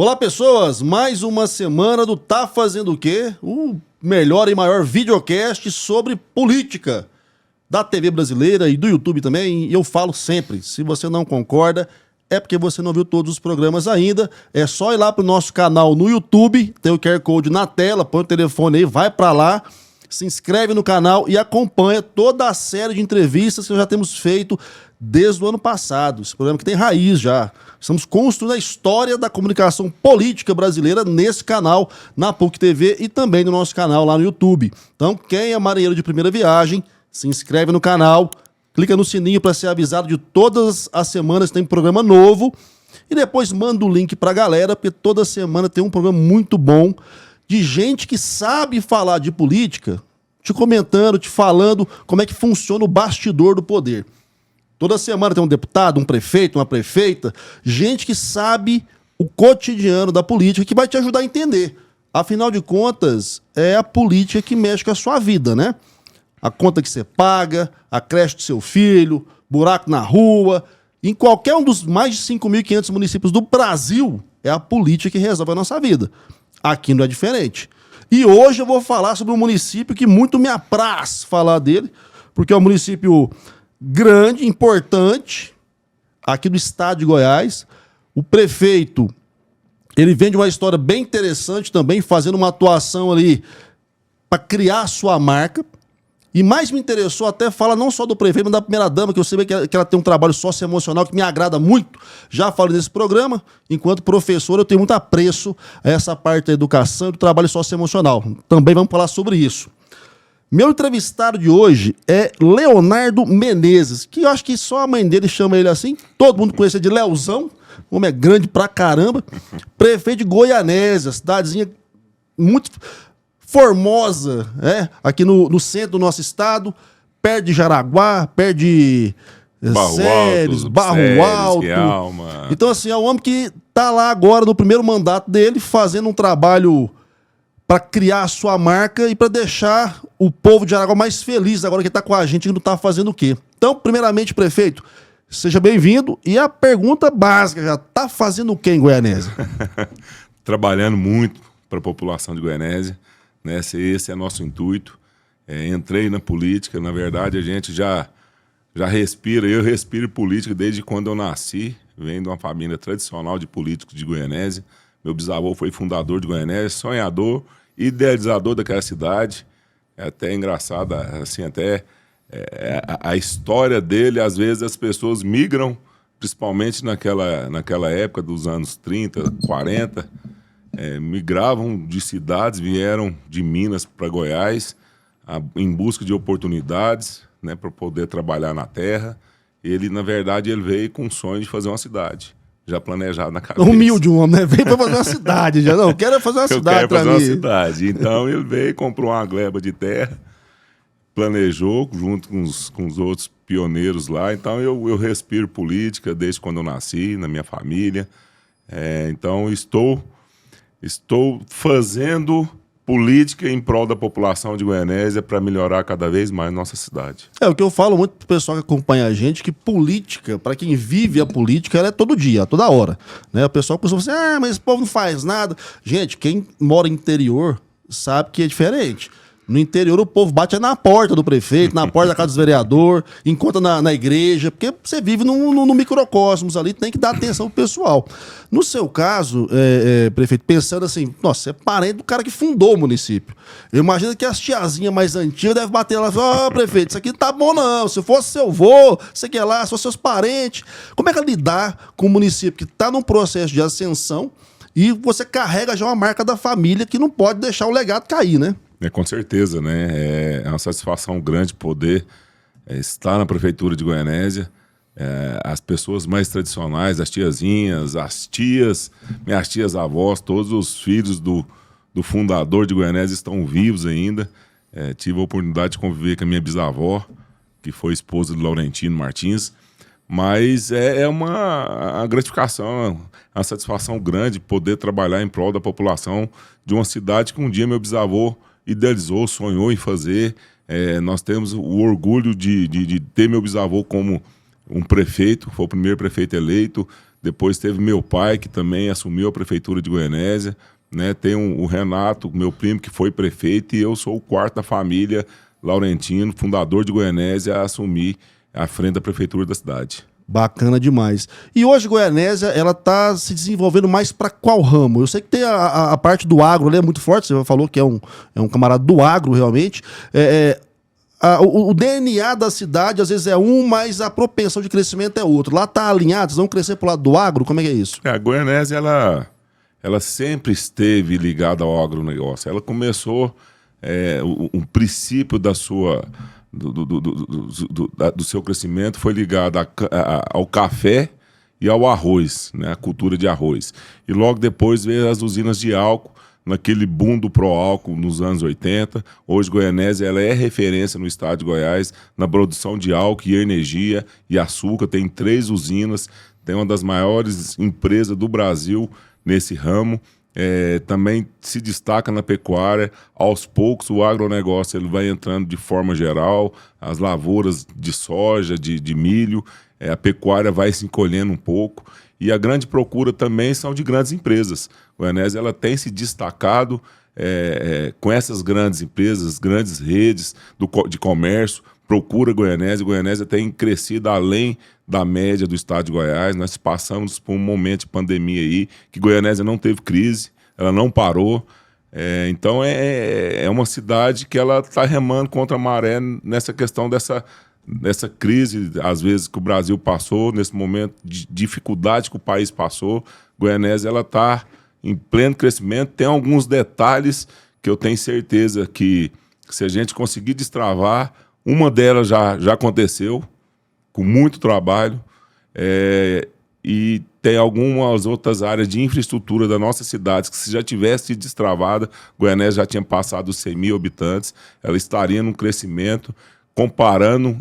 Olá, pessoas! Mais uma semana do Tá Fazendo o Quê? O melhor e maior videocast sobre política da TV brasileira e do YouTube também. E eu falo sempre, se você não concorda, é porque você não viu todos os programas ainda. É só ir lá pro nosso canal no YouTube, tem o QR Code na tela, põe o telefone aí, vai pra lá, se inscreve no canal e acompanha toda a série de entrevistas que nós já temos feito desde o ano passado. Esse programa que tem raiz já. Estamos construindo a história da comunicação política brasileira nesse canal, na PUC TV e também no nosso canal lá no YouTube. Então, quem é marinheiro de primeira viagem, se inscreve no canal, clica no sininho para ser avisado de todas as semanas tem programa novo e depois manda o link para a galera, porque toda semana tem um programa muito bom de gente que sabe falar de política, te comentando, te falando como é que funciona o bastidor do poder. Toda semana tem um deputado, um prefeito, uma prefeita, gente que sabe o cotidiano da política, que vai te ajudar a entender. Afinal de contas, é a política que mexe com a sua vida, né? A conta que você paga, a creche do seu filho, buraco na rua. Em qualquer um dos mais de 5.500 municípios do Brasil, é a política que resolve a nossa vida. Aqui não é diferente. E hoje eu vou falar sobre um município que muito me apraz falar dele, porque é um município grande, importante, aqui do estado de Goiás. O prefeito, ele vem de uma história bem interessante também, fazendo uma atuação ali para criar a sua marca. E mais me interessou até falar não só do prefeito, mas da primeira-dama, que eu sei que ela tem um trabalho socioemocional que me agrada muito. Já falei nesse programa, enquanto professor eu tenho muito apreço a essa parte da educação e do trabalho socioemocional. Também vamos falar sobre isso. Meu entrevistado de hoje é Leonardo Menezes, que eu acho que só a mãe dele chama ele assim. Todo mundo conhece ele de Leozão, o homem é grande pra caramba. Prefeito de Goianésia, cidadezinha muito formosa, aqui no centro do nosso estado, perto de Jaraguá, perto de Séries, Barro Alto. Então, assim, é um homem que tá lá agora no primeiro mandato dele, fazendo um trabalho para criar a sua marca e para deixar o povo de Jaraguá mais feliz agora que está com a gente, que não está fazendo o quê. Então, primeiramente, prefeito, seja bem-vindo. E a pergunta básica, já está fazendo o quê em Goianésia? Trabalhando muito para a população de Goianésia, né? Esse é nosso intuito. Entrei na política, na verdade a gente já respira, eu respiro política desde quando eu nasci, venho de uma família tradicional de políticos de Goianésia. Meu bisavô foi fundador de Goianésia, sonhador, idealizador daquela cidade. É até engraçado, assim, a história dele, às vezes as pessoas migram, principalmente naquela época dos anos 30, 40, migravam de cidades, vieram de Minas para Goiás, em busca de oportunidades, né, para poder trabalhar na terra. Ele, na verdade, ele veio com o sonho de fazer uma cidade. Já planejado na cabeça. Humilde um homem, né? Veio para fazer uma cidade. Já não, quero fazer uma cidade para mim. Uma cidade. Então ele veio, comprou uma gleba de terra, planejou junto com os outros pioneiros lá. Então eu respiro política desde quando eu nasci, na minha família. Então estou fazendo política em prol da população de Goianésia para melhorar cada vez mais nossa cidade. O que eu falo muito pro pessoal que acompanha a gente, que política, para quem vive a política, ela é todo dia, toda hora, né? O pessoal costuma dizer, mas esse povo não faz nada. Gente, quem mora no interior sabe que é diferente. No interior o povo bate na porta do prefeito, na porta da casa dos vereadores, encontra na igreja, porque você vive no microcosmos ali, tem que dar atenção pro pessoal. No seu caso, prefeito, pensando assim, nossa, você é parente do cara que fundou o município. Eu imagino que as tiazinhas mais antigas devem bater lá e falar, prefeito, isso aqui não tá bom não, se fosse seu avô, você quer lá, se fosse seus parentes. Como é que é lidar com um município que tá num processo de ascensão e você carrega já uma marca da família que não pode deixar o legado cair, né? Com certeza, né? É uma satisfação grande poder estar na prefeitura de Goianésia. As pessoas mais tradicionais, as tiazinhas, minhas tias avós, todos os filhos do fundador de Goianésia estão vivos ainda. Tive a oportunidade de conviver com a minha bisavó, que foi esposa do Laurentino Martins. Mas é uma gratificação, uma satisfação grande poder trabalhar em prol da população de uma cidade que um dia meu bisavô idealizou, sonhou em fazer. Nós temos o orgulho de ter meu bisavô como um prefeito, foi o primeiro prefeito eleito. depois teve meu pai, que também assumiu a prefeitura de Goianésia, né? Tem o Renato, meu primo, que foi prefeito, e eu sou o quarto da família Laurentino, fundador de Goianésia, a assumir a frente da prefeitura da cidade. Bacana demais. E hoje Goianésia, ela tá se desenvolvendo mais para qual ramo? Eu sei que tem a parte do agro ali, é muito forte, você falou que é um camarada do agro, realmente. O DNA da cidade, às vezes, é um, mas a propensão de crescimento é outro. Lá tá alinhado, vocês vão crescer pro lado do agro? Como é que é isso? A Goianésia, ela sempre esteve ligada ao agronegócio. Ela começou, o princípio da sua... Do seu crescimento foi ligado ao café e ao arroz, né? A cultura de arroz. E logo depois veio as usinas de álcool, naquele boom do pró-álcool nos anos 80. Hoje Goianésia ela é referência no estado de Goiás na produção de álcool e energia e açúcar. Tem 3 usinas, tem uma das maiores empresas do Brasil nesse ramo. Também se destaca na pecuária. Aos poucos o agronegócio ele vai entrando de forma geral, as lavouras de soja, de milho, a pecuária vai se encolhendo um pouco, e a grande procura também são de grandes empresas. Goianésia ela tem se destacado com essas grandes empresas, grandes redes de comércio, procura Goianésia. Goianésia tem crescido além da média do estado de Goiás. Nós passamos por um momento de pandemia aí, que Goianésia não teve crise, ela não parou. Então é uma cidade que ela está remando contra a maré nessa questão dessa crise, às vezes, que o Brasil passou, nesse momento de dificuldade que o país passou. Goianésia ela está em pleno crescimento. Tem alguns detalhes que eu tenho certeza que, se a gente conseguir destravar, uma delas já aconteceu, com muito trabalho, e tem algumas outras áreas de infraestrutura da nossa cidade que, se já tivesse sido destravada, Goianésia já tinha passado os 100 mil habitantes, ela estaria num crescimento, comparando,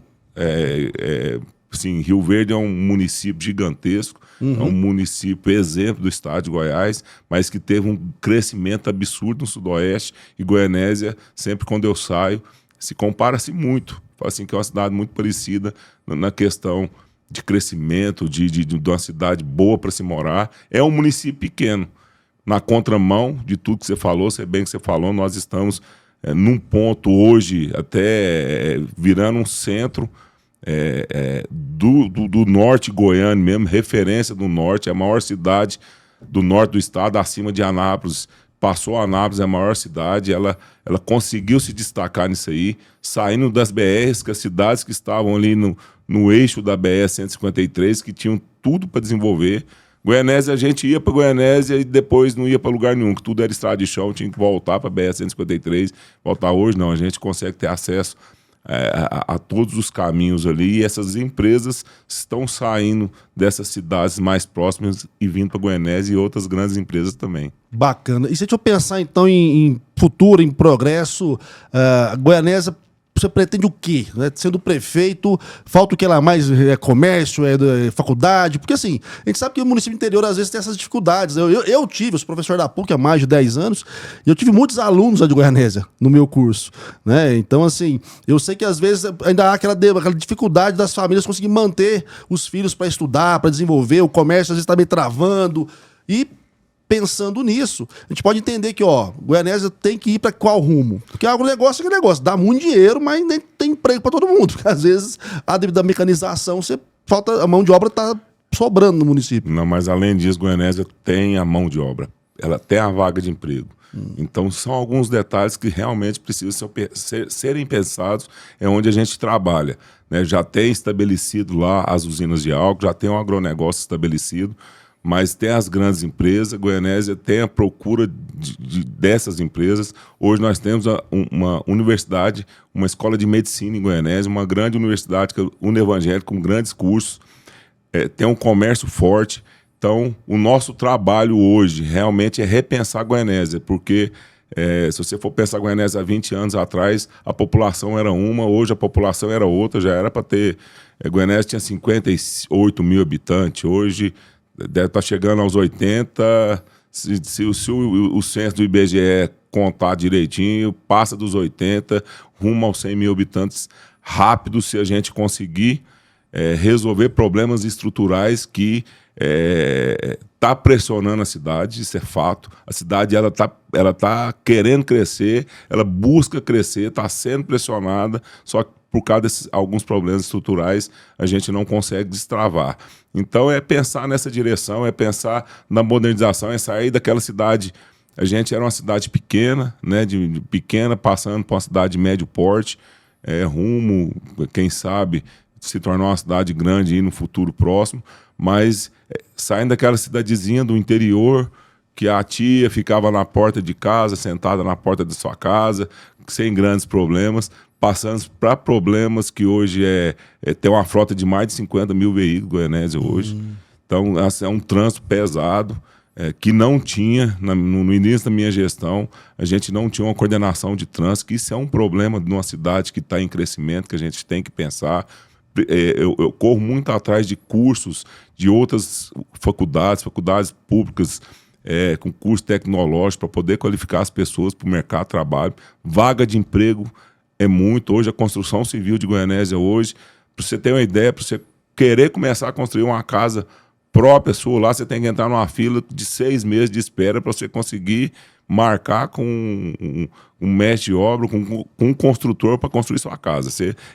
assim, Rio Verde é um município gigantesco, é um município exemplo do estado de Goiás, mas que teve um crescimento absurdo no sudoeste, e Goianésia, sempre quando eu saio, se compara-se muito, assim, que é uma cidade muito parecida na questão de crescimento, de uma cidade boa para se morar. É um município pequeno, na contramão de tudo que você falou, bem que você falou, nós estamos num ponto hoje, até virando um centro do norte goiano mesmo, referência do norte, é a maior cidade do norte do estado, acima de Anápolis. Passou a Anápolis, é a maior cidade, ela conseguiu se destacar nisso aí, saindo das BRs, que as cidades que estavam ali no eixo da BR-153, que tinham tudo para desenvolver. Goianésia, a gente ia para Goianésia e depois não ia para lugar nenhum, que tudo era estrada de chão, tinha que voltar para a BR-153. Voltar hoje não, a gente consegue ter acesso a todos os caminhos ali, e essas empresas estão saindo dessas cidades mais próximas e vindo para Goianésia, e outras grandes empresas também. Bacana. E se a gente pensar então em futuro, em progresso, Goianésia, você pretende o quê? Sendo prefeito, falta o que lá mais? Comércio, faculdade? Porque assim, a gente sabe que o município interior às vezes tem essas dificuldades. Eu tive, eu sou professor da PUC há mais de 10 anos, e eu tive muitos alunos lá de Goianésia no meu curso, né? Então assim, eu sei que às vezes ainda há aquela dificuldade das famílias conseguir manter os filhos para estudar, para desenvolver, o comércio às vezes está meio travando, e pensando nisso, a gente pode entender que, Goianésia tem que ir para qual rumo? Porque agronegócio é aquele negócio, dá muito dinheiro, mas nem tem emprego para todo mundo. Porque às vezes, devido à mecanização, a mão de obra está sobrando no município. Não, mas além disso, Goianésia tem a mão de obra, ela tem a vaga de emprego. Então são alguns detalhes que realmente precisam serem pensados, é onde a gente trabalha, né? Já tem estabelecido lá as usinas de álcool, já tem um agronegócio estabelecido, mas tem as grandes empresas. Goianésia tem a procura dessas empresas. Hoje nós temos uma universidade, uma escola de medicina em Goianésia, uma grande universidade, que é o Evangélico, com grandes cursos, tem um comércio forte. Então, o nosso trabalho hoje realmente é repensar Goianésia, porque se você for pensar Goianésia há 20 anos atrás, a população era uma, hoje a população era outra, já era para ter... Goianésia tinha 58 mil habitantes, hoje deve estar chegando aos 80, se o censo do IBGE contar direitinho, passa dos 80, rumo aos 100 mil habitantes rápido, se a gente conseguir resolver problemas estruturais que está pressionando a cidade, isso é fato. A cidade ela tá querendo crescer, ela busca crescer, está sendo pressionada, só que por causa desses alguns problemas estruturais a gente não consegue destravar. Então é pensar nessa direção, é pensar na modernização, é sair daquela cidade. A gente era uma cidade pequena, né, de pequena, passando para uma cidade de médio porte, rumo, quem sabe, se tornar uma cidade grande aí no futuro próximo, mas saindo daquela cidadezinha do interior, que a tia ficava na porta de casa, sentada na porta de sua casa, sem grandes problemas, passando para problemas que hoje tem uma frota de mais de 50 mil veículos em Goianésia hoje. Então, é um trânsito pesado, que não tinha, no início da minha gestão, a gente não tinha uma coordenação de trânsito, que isso é um problema de uma cidade que está em crescimento, que a gente tem que pensar. Eu corro muito atrás de cursos de outras faculdades públicas, com curso tecnológico, para poder qualificar as pessoas para o mercado de trabalho. Vaga de emprego é muito. Hoje, a construção civil de Goianésia, hoje, para você ter uma ideia, para você querer começar a construir uma casa própria sua lá, você tem que entrar numa fila de 6 meses de espera para você conseguir marcar com um mestre de obra, com um construtor para construir sua casa.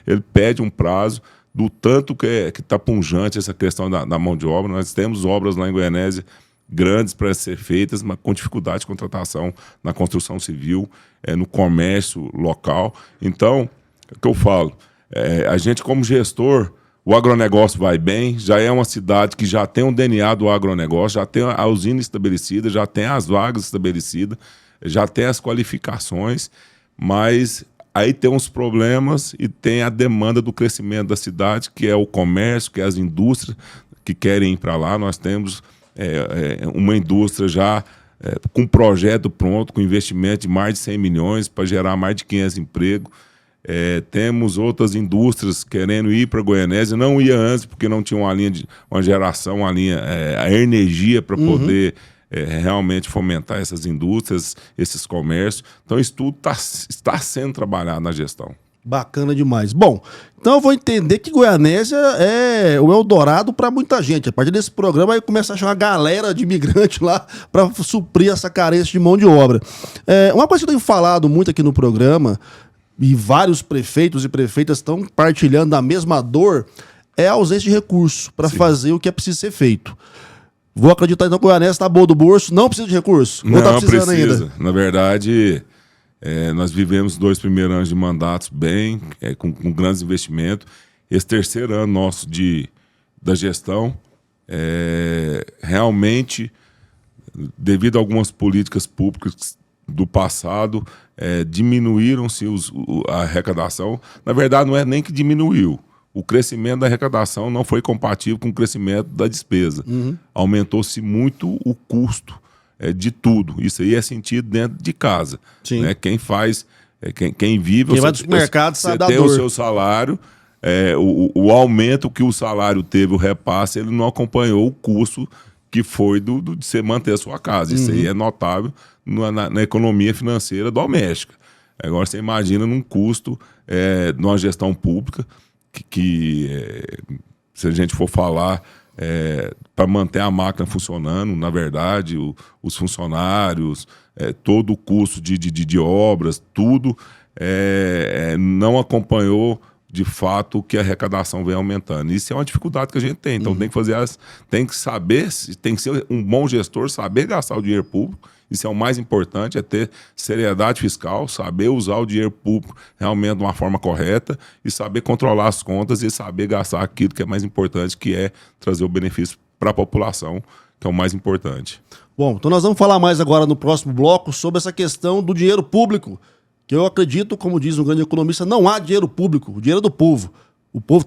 Ele pede um prazo do tanto que está punjante essa questão da mão de obra. Nós temos obras lá em Goianésia grandes para ser feitas, mas com dificuldade de contratação na construção civil, no comércio local. Então, o que eu falo, a gente como gestor, o agronegócio vai bem, já é uma cidade que já tem um DNA do agronegócio, já tem a usina estabelecida, já tem as vagas estabelecidas, já tem as qualificações, mas aí tem uns problemas e tem a demanda do crescimento da cidade, que é o comércio, que é as indústrias que querem ir para lá. Nós temos uma indústria já com um projeto pronto, com investimento de mais de 100 milhões para gerar mais de 500 empregos. Temos outras indústrias querendo ir para Goianésia, não ia antes porque não tinha uma geração, a energia para poder realmente fomentar essas indústrias, esses comércios. Então isso tudo está sendo trabalhado na gestão. Bacana demais. Bom, então eu vou entender que Goianésia é o Eldorado para muita gente. A partir desse programa aí começa a chamar a galera de imigrante lá para suprir essa carência de mão de obra. Uma coisa que eu tenho falado muito aqui no programa, e vários prefeitos e prefeitas estão partilhando da mesma dor, é a ausência de recurso para fazer o que é preciso ser feito. Vou acreditar então que o Goianésia está boa do bolso, não precisa de recurso? Não, tá precisando ainda? Na verdade, nós vivemos 2 primeiros anos de mandatos bem, com grandes investimentos. Esse terceiro ano nosso da gestão, realmente, devido a algumas políticas públicas do passado, diminuíram-se a arrecadação. Na verdade, não é nem que diminuiu. O crescimento da arrecadação não foi compatível com o crescimento da despesa. Aumentou-se muito o custo de tudo. Isso aí é sentido dentro de casa. Né? Quem faz, quem vive... Quem vai do supermercado sabe da dor. Você tem o seu salário, o aumento que o salário teve, o repasse, ele não acompanhou o custo que foi de você manter a sua casa. Isso aí é notável na economia financeira doméstica. Agora você imagina num custo numa gestão pública que se a gente for falar para manter a máquina funcionando, na verdade, os funcionários, todo o custo de obras, tudo não acompanhou de fato que a arrecadação vem aumentando. Isso é uma dificuldade que a gente tem. Então tem que saber, tem que ser um bom gestor, saber gastar o dinheiro público. Isso é o mais importante, é ter seriedade fiscal, saber usar o dinheiro público realmente de uma forma correta e saber controlar as contas e saber gastar aquilo que é mais importante, que é trazer o benefício para a população, que é o mais importante. Bom, então nós vamos falar mais agora no próximo bloco sobre essa questão do dinheiro público, que eu acredito, como diz um grande economista, não há dinheiro público, o dinheiro é do povo. O povo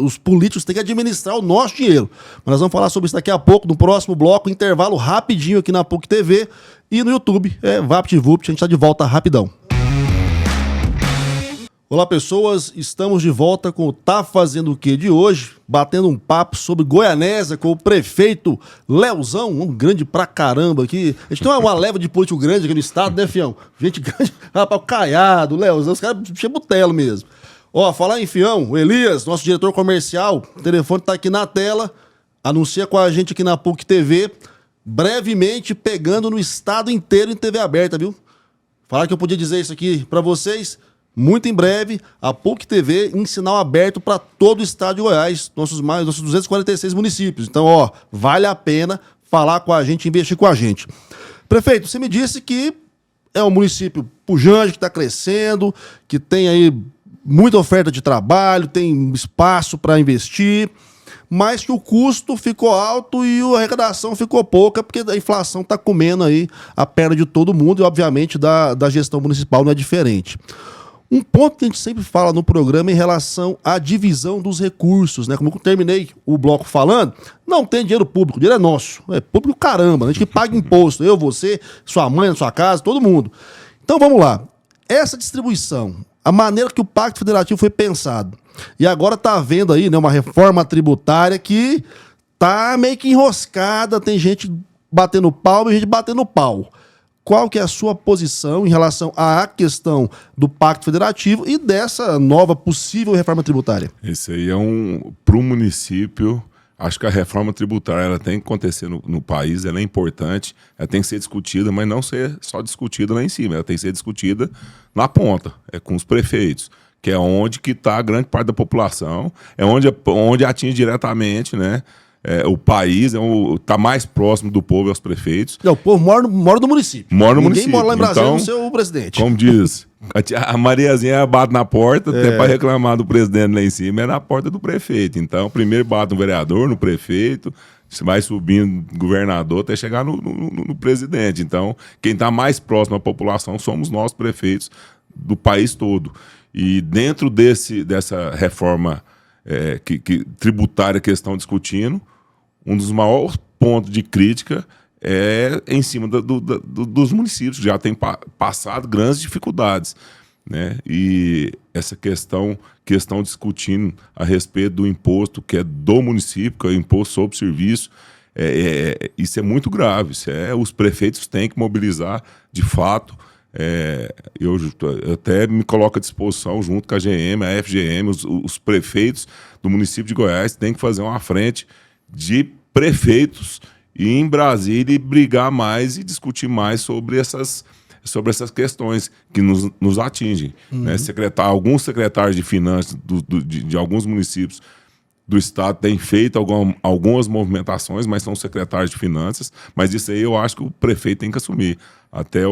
os políticos têm que administrar o nosso dinheiro. Mas nós vamos falar sobre isso daqui a pouco, no próximo bloco, intervalo rapidinho aqui na PUC TV e no YouTube. VaptVupt, a gente está de volta rapidão. Olá, pessoas, estamos de volta com o Tá Fazendo o Quê de hoje, batendo um papo sobre Goianésia com o prefeito Leozão, um grande pra caramba aqui. A gente tem uma leva de político grande aqui no estado, né, fião? Gente grande, rapaz, o Caiado, o Leozão, os caras chebutelo mesmo. Ó, falar em fião, o Elias, nosso diretor comercial, o telefone tá aqui na tela, anuncia com a gente aqui na PUC TV, brevemente pegando no estado inteiro em TV aberta, viu? Falar que eu podia dizer isso aqui pra vocês, muito em breve, a PUC TV em sinal aberto para todo o estado de Goiás, nossos 246 municípios. Então, ó, vale a pena falar com a gente, investir com a gente. Prefeito, você me disse que é um município pujante, que está crescendo, que tem aí muita oferta de trabalho, tem espaço para investir, mas que o custo ficou alto e a arrecadação ficou pouca, porque a inflação está comendo aí a perna de todo mundo e, obviamente, da gestão municipal não é diferente. Um ponto que a gente sempre fala no programa é em relação à divisão dos recursos, né? Como eu terminei o bloco falando, não tem dinheiro público, o dinheiro é nosso. É público caramba, a gente que paga imposto. Eu, você, sua mãe, na sua casa, todo mundo. Então vamos lá. Essa distribuição, a maneira que o Pacto Federativo foi pensado, e agora está havendo aí, né, uma reforma tributária que tá meio que enroscada, tem gente batendo palma e gente batendo pau. Qual que é a sua posição em relação à questão do Pacto Federativo e dessa nova possível reforma tributária? Isso aí para o município, acho que a reforma tributária ela tem que acontecer no país, ela é importante, ela tem que ser discutida, mas não ser só discutida lá em cima, ela tem que ser discutida na ponta, com os prefeitos, que é onde que está a grande parte da população, é onde atinge diretamente, né? O país está mais próximo do povo e aos prefeitos. O povo mora no município. Mora no Ninguém município. Mora lá em Brasília, então, não ser o presidente. Como diz, a Mariazinha bate na porta, até para reclamar do presidente lá em cima, é na porta do prefeito. Então, primeiro bate no vereador, no prefeito, você vai subindo governador até chegar no presidente. Então, quem está mais próximo à população somos nós, prefeitos do país todo. E dentro dessa reforma tributária que eles estão discutindo, um dos maiores pontos de crítica é em cima dos municípios, que já tem passado grandes dificuldades, né? E essa questão que estão discutindo a respeito do imposto que é do município, que é o imposto sobre serviço, isso é muito grave. Os prefeitos têm que mobilizar, de fato. Eu até me coloco à disposição, junto com a GM, a FGM, os prefeitos do município de Goiás têm que fazer uma frente de prefeitos e em Brasília e brigar mais e discutir mais sobre essas questões que nos atingem. Né? Alguns secretários de finanças de alguns municípios do estado têm feito algumas movimentações, mas são secretários de finanças, mas isso aí eu acho que o prefeito tem que assumir. Até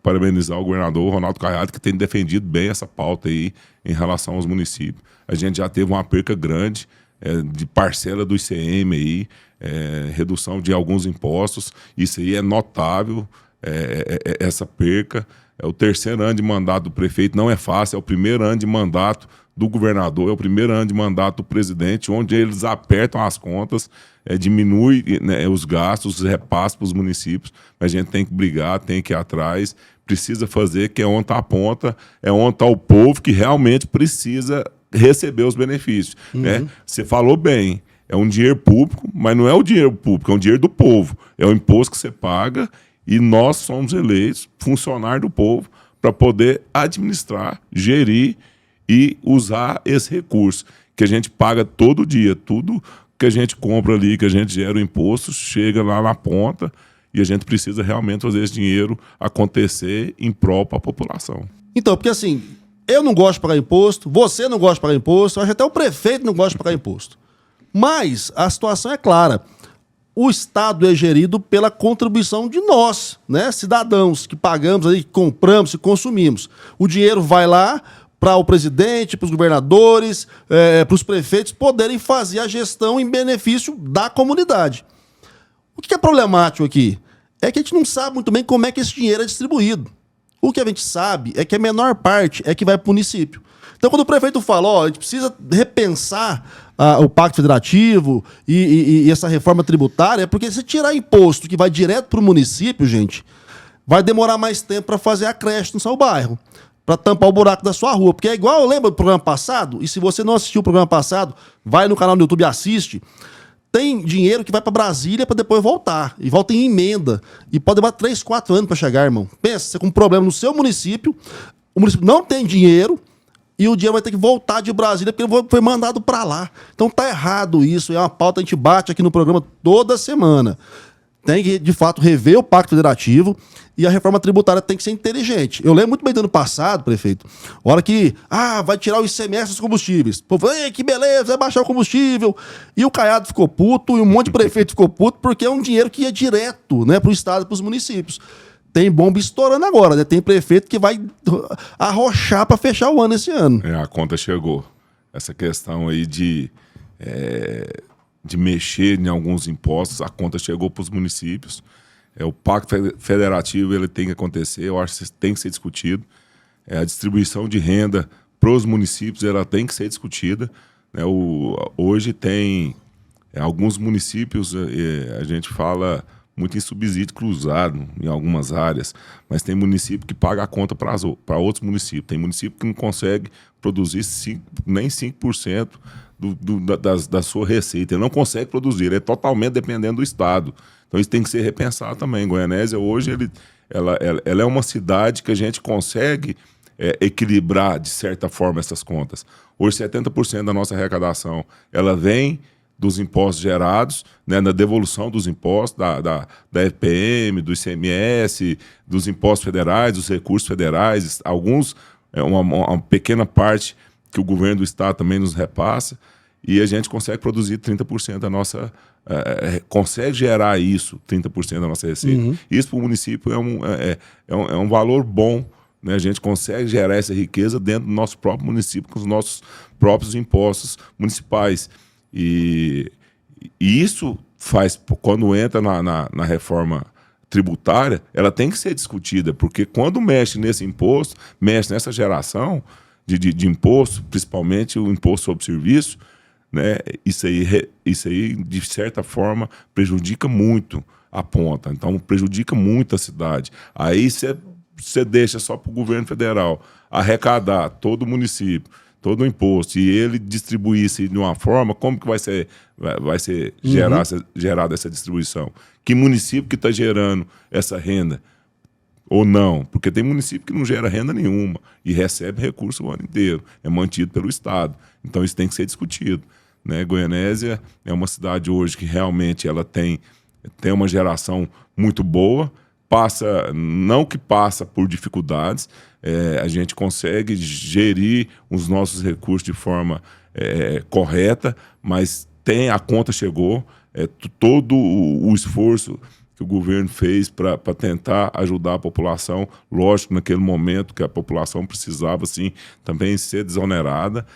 parabenizar o governador Ronaldo Caiado, que tem defendido bem essa pauta aí em relação aos municípios. A gente já teve uma perca grande de parcela do ICM aí, redução de alguns impostos, isso aí é notável, essa perca. É o terceiro ano de mandato do prefeito, não é fácil, é o primeiro ano de mandato do governador, é o primeiro ano de mandato do presidente, onde eles apertam as contas, diminui, né, os gastos, os repasses para os municípios, mas a gente tem que brigar, tem que ir atrás, precisa fazer, que é onde está a ponta, é onde está o povo que realmente precisa receber os benefícios. Né? Você falou bem, é um dinheiro público, mas não é o dinheiro público, é um dinheiro do povo, é o imposto que você paga e nós somos eleitos, funcionários do povo, para poder administrar, gerir e usar esse recurso que a gente paga todo dia. Tudo que a gente compra ali, que a gente gera o imposto, chega lá na ponta e a gente precisa realmente fazer esse dinheiro acontecer em prol para a população. Então, porque assim, eu não gosto de pagar imposto, você não gosta de pagar imposto, acho que até o prefeito não gosta de pagar imposto. Mas a situação é clara. O Estado é gerido pela contribuição de nós, né, cidadãos, que pagamos, aí, que compramos e consumimos. O dinheiro vai lá para o presidente, para os governadores, para os prefeitos poderem fazer a gestão em benefício da comunidade. O que é problemático aqui? É que a gente não sabe muito bem como é que esse dinheiro é distribuído. O que a gente sabe é que a menor parte é que vai para o município. Então, quando o prefeito fala, ó, a gente precisa repensar o Pacto Federativo e essa reforma tributária, é porque se tirar imposto que vai direto para o município, gente, vai demorar mais tempo para fazer a creche no seu bairro, para tampar o buraco da sua rua. Porque é igual, lembra do programa passado? E se você não assistiu o programa passado, vai no canal do YouTube e assiste. Tem dinheiro que vai para Brasília para depois voltar. E volta em emenda. E pode demorar 3, 4 anos para chegar, irmão. Pensa, você com um problema no seu município, o município não tem dinheiro, e o dinheiro vai ter que voltar de Brasília porque ele foi mandado para lá. Então tá errado isso, é uma pauta que a gente bate aqui no programa toda semana. Tem que, de fato, rever o Pacto Federativo e a reforma tributária tem que ser inteligente. Eu lembro muito bem do ano passado, prefeito, a hora que, vai tirar o ICMS dos combustíveis. O povo falou, que beleza, vai baixar o combustível. E o Caiado ficou puto e um monte de prefeito ficou puto porque é um dinheiro que ia direto, né, para o Estado e para os municípios. Tem bomba estourando agora, né? Tem prefeito que vai arrochar para fechar o ano esse ano. A conta chegou. Essa questão aí de mexer em alguns impostos, a conta chegou para os municípios. O Pacto Federativo ele tem que acontecer, eu acho que tem que ser discutido. A distribuição de renda para os municípios ela tem que ser discutida. Hoje tem alguns municípios, a gente fala muito em subsídio cruzado em algumas áreas, mas tem município que paga a conta para outros municípios. Tem município que não consegue produzir nem 5% da sua receita. Ele não consegue produzir, ele é totalmente dependendo do Estado. Então isso tem que ser repensado também. Goianésia hoje ela é uma cidade que a gente consegue equilibrar de certa forma essas contas. Hoje 70% da nossa arrecadação ela vem dos impostos gerados, né, na devolução dos impostos, da EPM, do ICMS, dos impostos federais, dos recursos federais, alguns, uma pequena parte que o governo do Estado também nos repassa, e a gente consegue produzir 30% da nossa... consegue gerar isso, 30% da nossa receita. Uhum. Isso para o município é um valor bom, né? A gente consegue gerar essa riqueza dentro do nosso próprio município, com os nossos próprios impostos municipais. E isso faz, quando entra na reforma tributária, ela tem que ser discutida, porque quando mexe nesse imposto, mexe nessa geração de imposto, principalmente o imposto sobre serviço, né, isso aí, de certa forma, prejudica muito a ponta. Então, prejudica muito a cidade. Aí você deixa só para o governo federal arrecadar todo o município, todo o imposto, e ele distribuir isso de uma forma, como que vai ser gerada essa distribuição? Que município que está gerando essa renda? Ou não? Porque tem município que não gera renda nenhuma e recebe recurso o ano inteiro. É mantido pelo Estado. Então isso tem que ser discutido, né? Goianésia é uma cidade hoje que realmente ela tem uma geração muito boa, não que passa por dificuldades, a gente consegue gerir os nossos recursos de forma correta, mas a conta chegou, todo o esforço que o governo fez para tentar ajudar a população, lógico, naquele momento que a população precisava sim, também ser desonerada,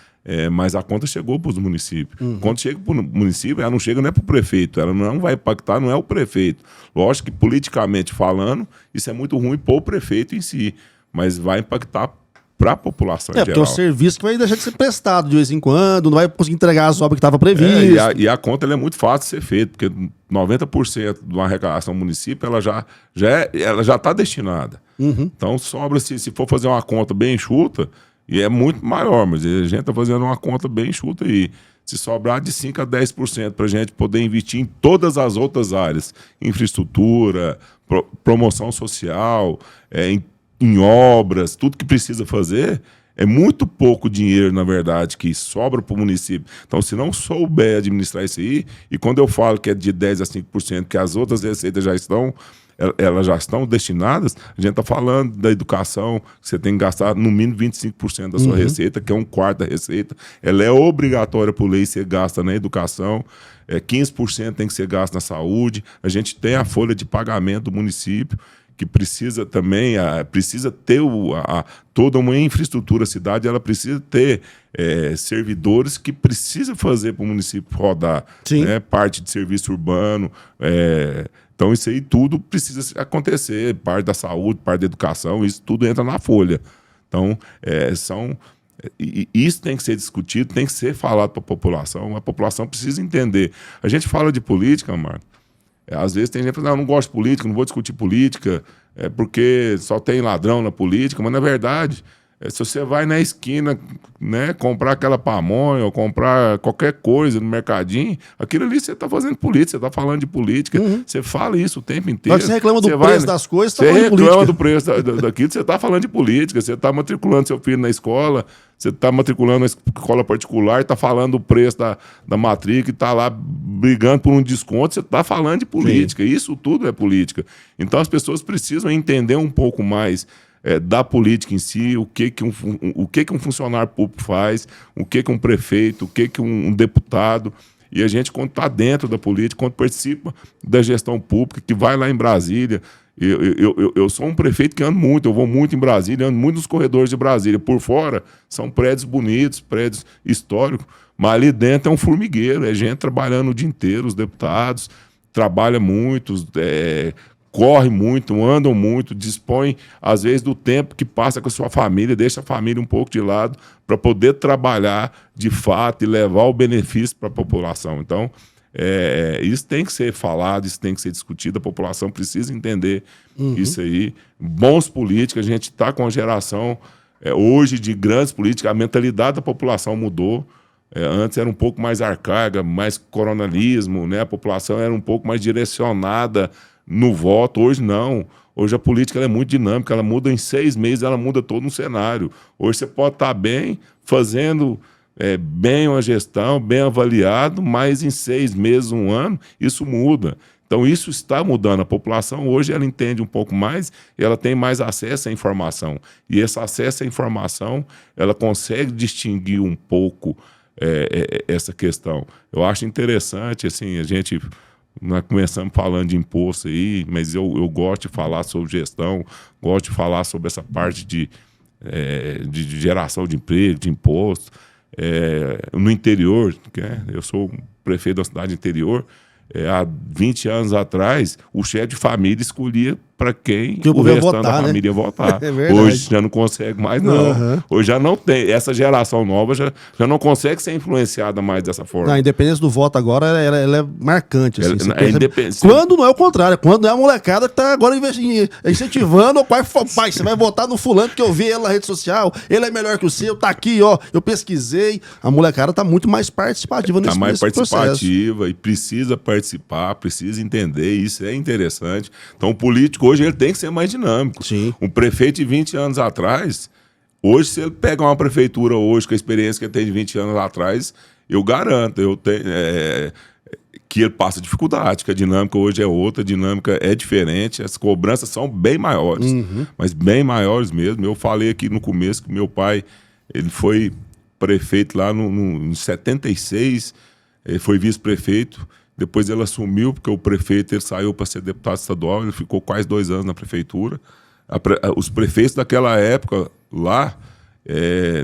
mas a conta chegou para os municípios. Uhum. Quando chega para o município, ela não chega nem para o prefeito, ela não vai impactar, não é o prefeito. Lógico que, politicamente falando, isso é muito ruim para o prefeito em si, mas vai impactar para a população em geral. Porque é o serviço que vai deixar de ser prestado de vez em quando, não vai conseguir entregar as obras que estavam previstas. E a conta é muito fácil de ser feita, porque 90% de uma arrecadação do município ela já está destinada. Uhum. Então, sobra, se for fazer uma conta bem enxuta, e é muito maior, mas a gente está fazendo uma conta bem enxuta aí. Se sobrar de 5% a 10% para a gente poder investir em todas as outras áreas, infraestrutura, promoção social, em obras, tudo que precisa fazer, é muito pouco dinheiro, na verdade, que sobra para o município. Então, se não souber administrar isso aí, e quando eu falo que é de 10% a 5%, que as outras receitas elas já estão destinadas, a gente está falando da educação, que você tem que gastar no mínimo 25% da sua receita, que é 1/4 da receita. Ela é obrigatória por lei ser gasta na educação, 15% tem que ser gasto na saúde. A gente tem a folha de pagamento do município, que precisa também, precisa ter toda uma infraestrutura. A cidade ela precisa ter servidores que precisa fazer para o município rodar, né? Parte de serviço urbano, então isso aí tudo precisa acontecer, parte da saúde, parte da educação, isso tudo entra na folha. Então, isso tem que ser discutido, tem que ser falado para a população precisa entender. A gente fala de política, Marco, às vezes tem gente que fala, não, eu não gosto de política, não vou discutir política, porque só tem ladrão na política, mas na verdade, se você vai na esquina, né, comprar aquela pamonha ou comprar qualquer coisa no mercadinho, aquilo ali você está fazendo política, você está falando de política, você fala isso o tempo inteiro. Você reclama do preço das coisas, você reclama do preço daquilo, você está falando de política, você está matriculando seu filho na escola, Você está matriculando uma escola particular, está falando o preço da matrícula, está lá brigando por um desconto, você está falando de política. Sim. Isso tudo é política. Então as pessoas precisam entender um pouco mais da política em si, o que um funcionário público faz, o que um prefeito, o que um deputado. E a gente, quando está dentro da política, quando participa da gestão pública, que vai lá em Brasília. Eu sou um prefeito que ando muito, eu vou muito em Brasília, ando muito nos corredores de Brasília. Por fora, são prédios bonitos, prédios históricos, mas ali dentro é um formigueiro, é gente trabalhando o dia inteiro, os deputados trabalham muito, correm muito, andam muito, dispõem, às vezes, do tempo que passa com a sua família, deixa a família um pouco de lado para poder trabalhar de fato e levar o benefício para a população. Então, isso tem que ser falado, isso tem que ser discutido, a população precisa entender isso aí. Bons políticos, a gente está com uma geração hoje de grandes políticos, a mentalidade da população mudou. Antes era um pouco mais arcaica, mais coronelismo, né? A população era um pouco mais direcionada no voto. Hoje não. Hoje a política ela é muito dinâmica, ela muda em 6 meses, ela muda todo um cenário. Hoje você pode estar bem, fazendo bem uma gestão, bem avaliado, mas em 6 meses, 1 ano, isso muda. Então isso está mudando. A população hoje ela entende um pouco mais, ela tem mais acesso à informação. E esse acesso à informação, ela consegue distinguir um pouco essa questão. Eu acho interessante, assim, nós começamos falando de imposto aí, mas eu gosto de falar sobre gestão, gosto de falar sobre essa parte de geração de emprego, de imposto. No interior, eu sou prefeito da cidade interior, há 20 anos atrás, o chefe de família escolhia para quem o restante da família ia votar. Hoje já não consegue mais, não. Hoje já não tem. Essa geração nova já não consegue ser influenciada mais dessa forma. A independência do voto agora ela é marcante. Assim, quando não é o contrário, quando é a molecada que está agora incentivando o pai, você vai votar no fulano porque eu vi ele na rede social, ele é melhor que o seu, tá aqui, ó, eu pesquisei. A molecada está muito mais participativa nesse processo. Está mais participativa e precisa participar, precisa entender, isso é interessante. Então o político hoje ele tem que ser mais dinâmico. Sim. Um prefeito de 20 anos atrás, hoje, se ele pega uma prefeitura hoje com a experiência que ele tem de 20 anos atrás, eu garanto, que ele passa dificuldade, que a dinâmica hoje é outra, a dinâmica é diferente, as cobranças são bem maiores, mas bem maiores mesmo. Eu falei aqui no começo que meu pai, ele foi prefeito lá em 76, ele foi vice-prefeito. Depois ele assumiu, porque o prefeito ele saiu para ser deputado estadual, ele ficou quase 2 anos na prefeitura. Os prefeitos daquela época lá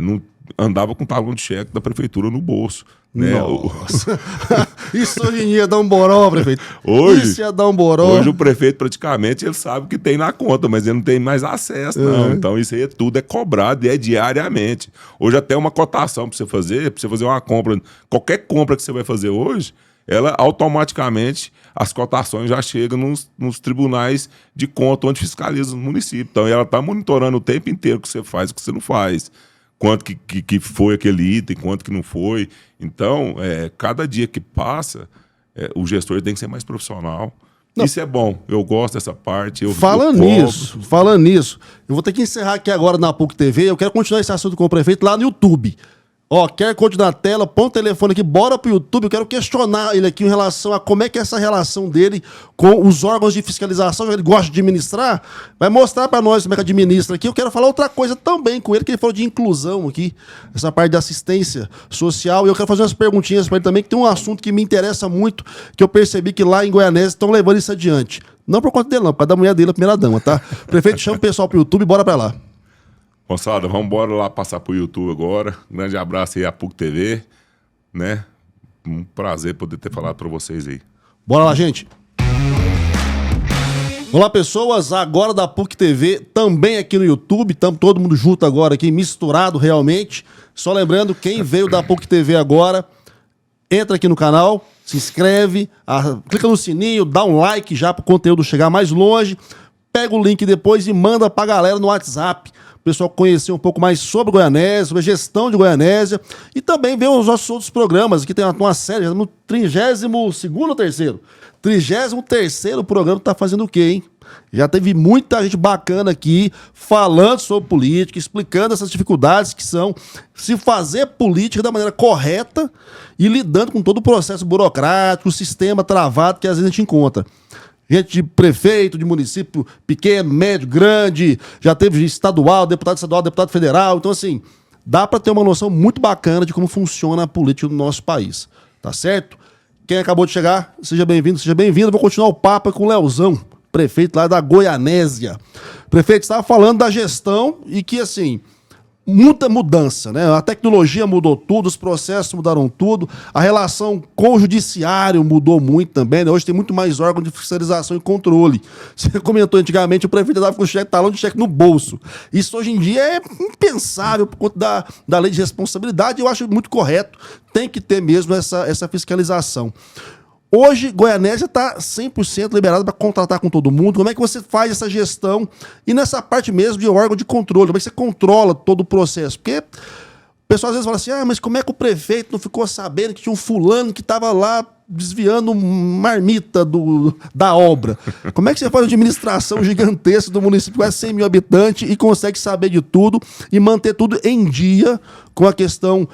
não andavam com talão de cheque da prefeitura no bolso. Né? Nossa. Isso ia dar um boró, prefeito. Isso ia dar um boró. Hoje o prefeito praticamente ele sabe o que tem na conta, mas ele não tem mais acesso, não. Então isso aí tudo é cobrado e é diariamente. Hoje até uma cotação para você fazer uma compra, qualquer compra que você vai fazer hoje, ela automaticamente, as cotações já chegam nos tribunais de conta onde fiscaliza o município. Então ela está monitorando o tempo inteiro o que você faz e o que você não faz. Quanto que foi aquele item, quanto que não foi. Então, cada dia que passa, o gestor tem que ser mais profissional. Não. Isso é bom, eu gosto dessa parte. Falando nisso, eu vou ter que encerrar aqui agora na PUC TV, eu quero continuar esse assunto com o prefeito lá no YouTube. Ó, quer continuar na tela, põe o telefone aqui, bora pro YouTube. Eu quero questionar ele aqui em relação a como é que é essa relação dele com os órgãos de fiscalização, já que ele gosta de administrar. Vai mostrar pra nós como é que administra aqui. Eu quero falar outra coisa também com ele, que ele falou de inclusão aqui, essa parte de assistência social. E eu quero fazer umas perguntinhas pra ele também, que tem um assunto que me interessa muito, que eu percebi que lá em Goianésia estão levando isso adiante. Não por conta dele, não, por causa da mulher dele, a primeira dama, tá? Prefeito, chama o pessoal pro YouTube, bora pra lá. Moçada, vamos embora lá passar pro YouTube agora. Um grande abraço aí à PUC TV, né? Um prazer poder ter falado para vocês aí. Bora lá, gente. Olá, pessoas. Agora da PUC TV, também aqui no YouTube. Estamos todo mundo junto agora aqui, misturado realmente. Só lembrando, quem veio da PUC TV agora, entra aqui no canal, se inscreve, clica no sininho, dá um like já para o conteúdo chegar mais longe. Pega o link depois e manda pra galera no WhatsApp. O pessoal conhecer um pouco mais sobre Goianésia, sobre a gestão de Goianésia. E também ver os nossos outros programas. Aqui tem uma série, no 32º ou 3º? 33º programa tá fazendo o quê, hein? Já teve muita gente bacana aqui falando sobre política, explicando essas dificuldades que são se fazer política da maneira correta e lidando com todo o processo burocrático, o sistema travado que às vezes a gente encontra. Gente de prefeito, de município pequeno, médio, grande, já teve estadual, deputado federal. Então, assim, dá para ter uma noção muito bacana de como funciona a política do nosso país. Tá certo? Quem acabou de chegar, seja bem-vindo, seja bem-vindo. Vou continuar o papo com o Leozão, prefeito lá da Goianésia. Prefeito, estava falando da gestão e que, assim, muita mudança, né? A tecnologia mudou tudo, os processos mudaram tudo, a relação com o judiciário mudou muito também, né? Hoje tem muito mais órgão de fiscalização e controle. Você comentou antigamente, o prefeito dava com o cheque, talão de cheque no bolso. Isso hoje em dia é impensável por conta da lei de responsabilidade, eu acho muito correto, tem que ter mesmo essa fiscalização. Hoje, Goianésia está 100% liberada para contratar com todo mundo. Como é que você faz essa gestão? E nessa parte mesmo de órgão de controle, como é que você controla todo o processo? Porque o pessoal às vezes fala assim, mas como é que o prefeito não ficou sabendo que tinha um fulano que estava lá desviando marmita da obra? Como é que você faz uma administração gigantesca do município, quase 100 mil habitantes, e consegue saber de tudo e manter tudo em dia com a questão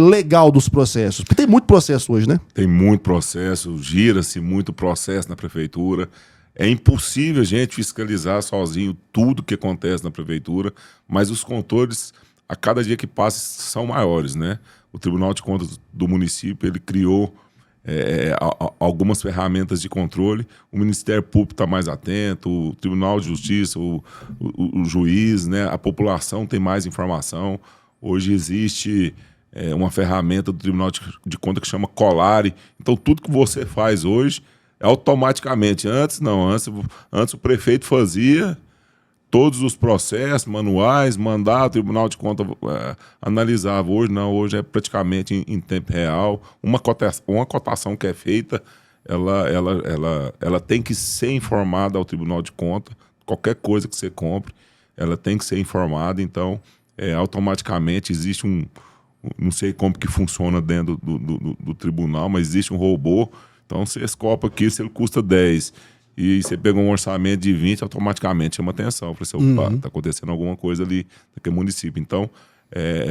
legal dos processos? Porque tem muito processo hoje, né? Tem muito processo, gira-se muito processo na prefeitura. É impossível a gente fiscalizar sozinho tudo que acontece na prefeitura, mas os controles, a cada dia que passa, são maiores, né? O Tribunal de Contas do município, ele criou algumas ferramentas de controle. O Ministério Público está mais atento, o Tribunal de Justiça, o juiz, né? A população tem mais informação. Hoje existe uma ferramenta do Tribunal de Contas que chama Colare. Então, tudo que você faz hoje é automaticamente. Antes, não. Antes o prefeito fazia todos os processos, manuais, mandar o Tribunal de Contas analisava. Hoje não, hoje é praticamente em tempo real. Uma cotação que é feita, ela tem que ser informada ao Tribunal de Contas. Qualquer coisa que você compre, ela tem que ser informada. Então, automaticamente existe não sei como que funciona dentro do tribunal, mas existe um robô. Então, você escopa aqui, se ele custa 10 e você pegou um orçamento de 20, automaticamente chama atenção. Para você, está acontecendo alguma coisa ali naquele município. Então,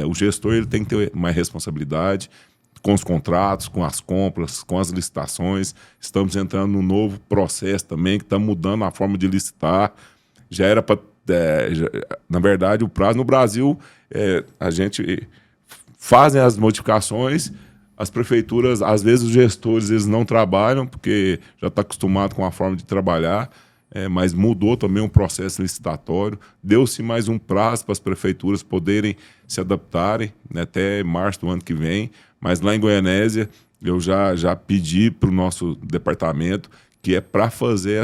o gestor ele tem que ter mais responsabilidade com os contratos, com as compras, com as licitações. Estamos entrando num novo processo também, que está mudando a forma de licitar. Já era para... na verdade, o prazo no Brasil, a gente fazem as modificações. As prefeituras, às vezes os gestores eles não trabalham, porque já está acostumado com a forma de trabalhar, mas mudou também o processo licitatório. Deu-se mais um prazo para as prefeituras poderem se adaptarem, né, até março do ano que vem. Mas lá em Goianésia, eu já pedi para o nosso departamento que é para fazer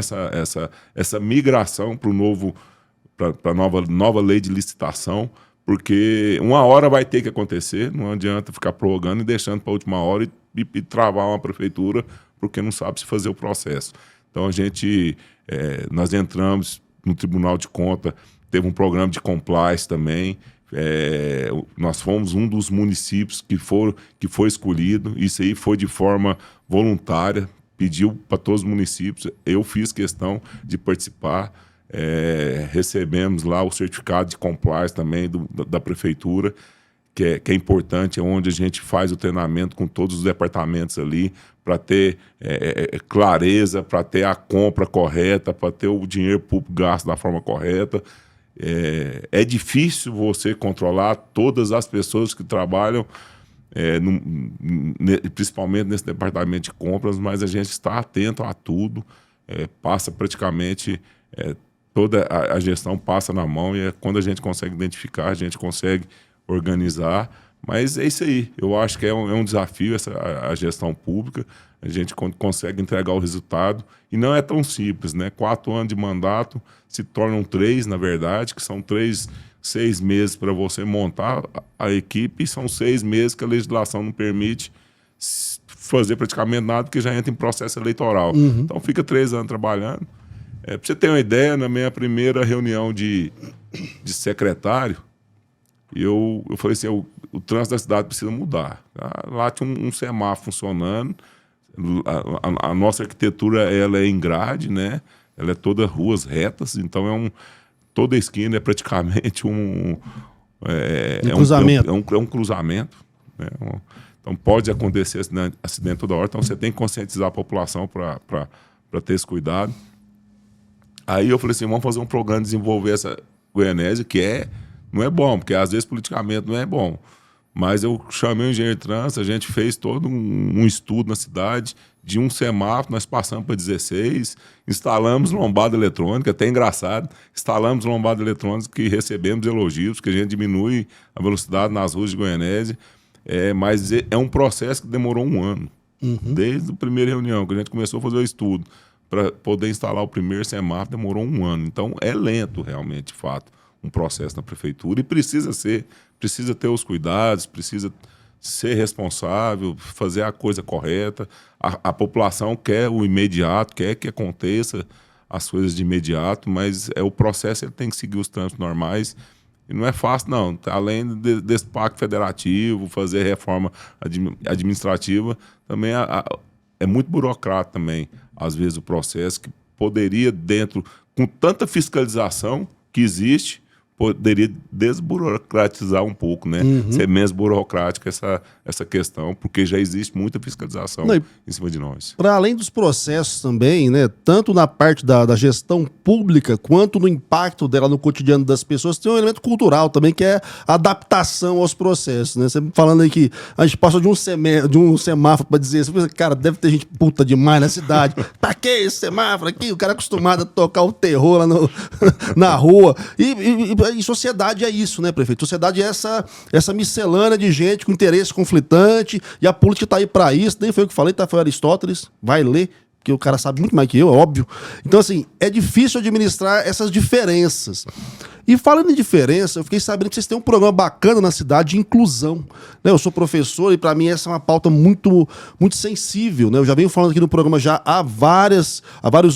essa migração para a nova lei de licitação, porque uma hora vai ter que acontecer, não adianta ficar prorrogando e deixando para a última hora e travar uma prefeitura porque não sabe se fazer o processo. Então, nós entramos no Tribunal de Contas, teve um programa de compliance também, nós fomos um dos municípios que foi escolhido, isso aí foi de forma voluntária, pediu para todos os municípios, eu fiz questão de participar. Recebemos lá o certificado de compliance também da prefeitura, que é importante, é onde a gente faz o treinamento com todos os departamentos ali, para ter clareza, para ter a compra correta, para ter o dinheiro público gasto da forma correta. É difícil você controlar todas as pessoas que trabalham, principalmente nesse departamento de compras, mas a gente está atento a tudo, passa praticamente... toda a gestão passa na mão e quando a gente consegue identificar, a gente consegue organizar. Mas é isso aí. Eu acho que é um desafio a gestão pública. A gente consegue entregar o resultado. E não é tão simples, né? 4 anos de mandato se tornam 3, na verdade, que são 6 meses para você montar a equipe e são 6 meses que a legislação não permite fazer praticamente nada, porque já entra em processo eleitoral. Então fica 3 anos trabalhando. Para você ter uma ideia, na minha primeira reunião de secretário, eu falei assim, o trânsito da cidade precisa mudar. Lá tinha um semáforo funcionando, a nossa arquitetura ela é em grade, né? ela é toda ruas retas, então toda esquina é praticamente um cruzamento. É um cruzamento, né? Então pode acontecer acidente toda hora, então você tem que conscientizar a população para ter esse cuidado. Aí eu falei assim, vamos fazer um programa de desenvolver essa Goianésia, não é bom, porque às vezes politicamente não é bom. Mas eu chamei o engenheiro de trânsito, a gente fez todo um estudo na cidade, de um semáforo, nós passamos para 16, instalamos lombada eletrônica, até engraçado, instalamos lombada eletrônica que recebemos elogios, que a gente diminui a velocidade nas ruas de Goianésia, mas é um processo que demorou um ano, desde a primeira reunião, que a gente começou a fazer o estudo, para poder instalar o primeiro semáforo, demorou um ano. Então, é lento, realmente, de fato, um processo na prefeitura. E precisa ter os cuidados, precisa ser responsável, fazer a coisa correta. A população quer o imediato, quer que aconteça as coisas de imediato, mas o processo ele tem que seguir os trâmites normais. E não é fácil, não. Além desse pacto federativo, fazer reforma administrativa, também é muito burocrático também, às vezes, o processo que poderia, com tanta fiscalização que existe, poderia desburocratizar um pouco, né? Ser menos burocrática essa questão, porque já existe muita fiscalização em cima de nós. Para além dos processos também, né? Tanto na parte da gestão pública, quanto no impacto dela no cotidiano das pessoas, tem um elemento cultural também, que é a adaptação aos processos, né? Você falando aí que a gente passa de um semáforo para dizer, você pensa, cara, deve ter gente puta demais na cidade. Pra que esse semáforo aqui? O cara é acostumado a tocar o terror lá na rua. E sociedade é isso, né, prefeito? Sociedade é essa miscelânea de gente com interesse conflitante, e a política tá aí para isso. Nem foi o que falei, foi Aristóteles. Vai ler, porque o cara sabe muito mais que eu, é óbvio. Então, assim, é difícil administrar essas diferenças. E falando em diferença, eu fiquei sabendo que vocês têm um programa bacana na cidade de inclusão, né? Eu sou professor e para mim essa é uma pauta muito, muito sensível, né? Eu já venho falando aqui no programa já há vários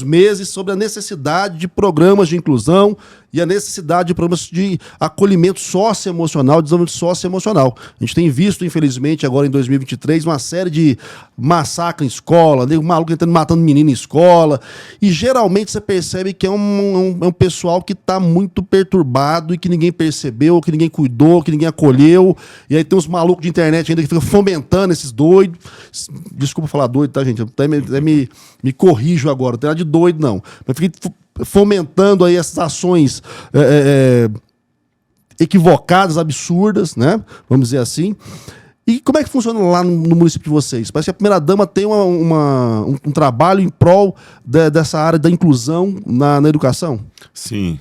meses sobre a necessidade de programas de inclusão e a necessidade de programas de acolhimento socioemocional, desenvolvimento socioemocional. A gente tem visto, infelizmente, agora em 2023, uma série de massacres em escola, né? Um maluco matando menino em escola, e geralmente você percebe que é um pessoal que está muito perturbado e que ninguém percebeu, que ninguém cuidou, que ninguém acolheu. E aí tem uns malucos de internet ainda que ficam fomentando esses doidos. Desculpa falar doido, tá, gente? Eu até me corrijo agora, não tem nada de doido, não. Mas fiquei fomentando aí essas ações equivocadas, absurdas, né? Vamos dizer assim. E como é que funciona lá no município de vocês? Parece que a primeira-dama tem um trabalho em prol dessa área da inclusão na educação? Sim.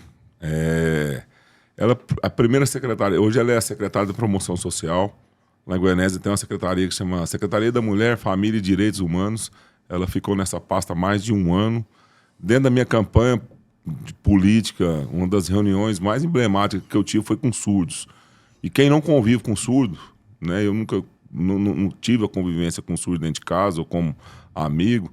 A primeira secretária, hoje ela é a secretária de Promoção Social. Lá em Goianésia tem uma secretaria que chama Secretaria da Mulher, Família e Direitos Humanos. Ela ficou nessa pasta há mais de um ano. Dentro da minha campanha de política, uma das reuniões mais emblemáticas que eu tive foi com surdos. E quem não convive com surdo, né, eu nunca não tive a convivência com surdo dentro de casa ou como amigo,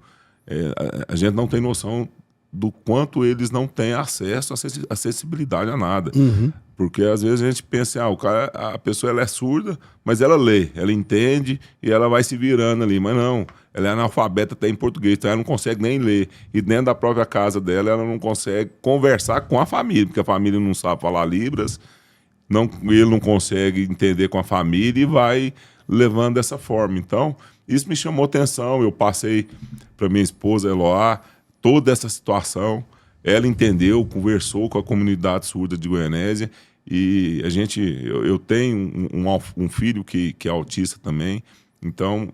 a gente não tem noção do quanto eles não têm acesso à acessibilidade a nada. Porque às vezes a gente pensa, a pessoa ela é surda, mas ela lê, ela entende e ela vai se virando ali. Mas não, ela é analfabeta até em português, então ela não consegue nem ler. E dentro da própria casa dela, ela não consegue conversar com a família, porque a família não sabe falar Libras, ele não consegue entender com a família e vai levando dessa forma. Então, isso me chamou atenção. Eu passei para minha esposa, Eloá, toda essa situação. Ela entendeu, conversou com a comunidade surda de Goianésia e eu tenho um filho que é autista também. Então,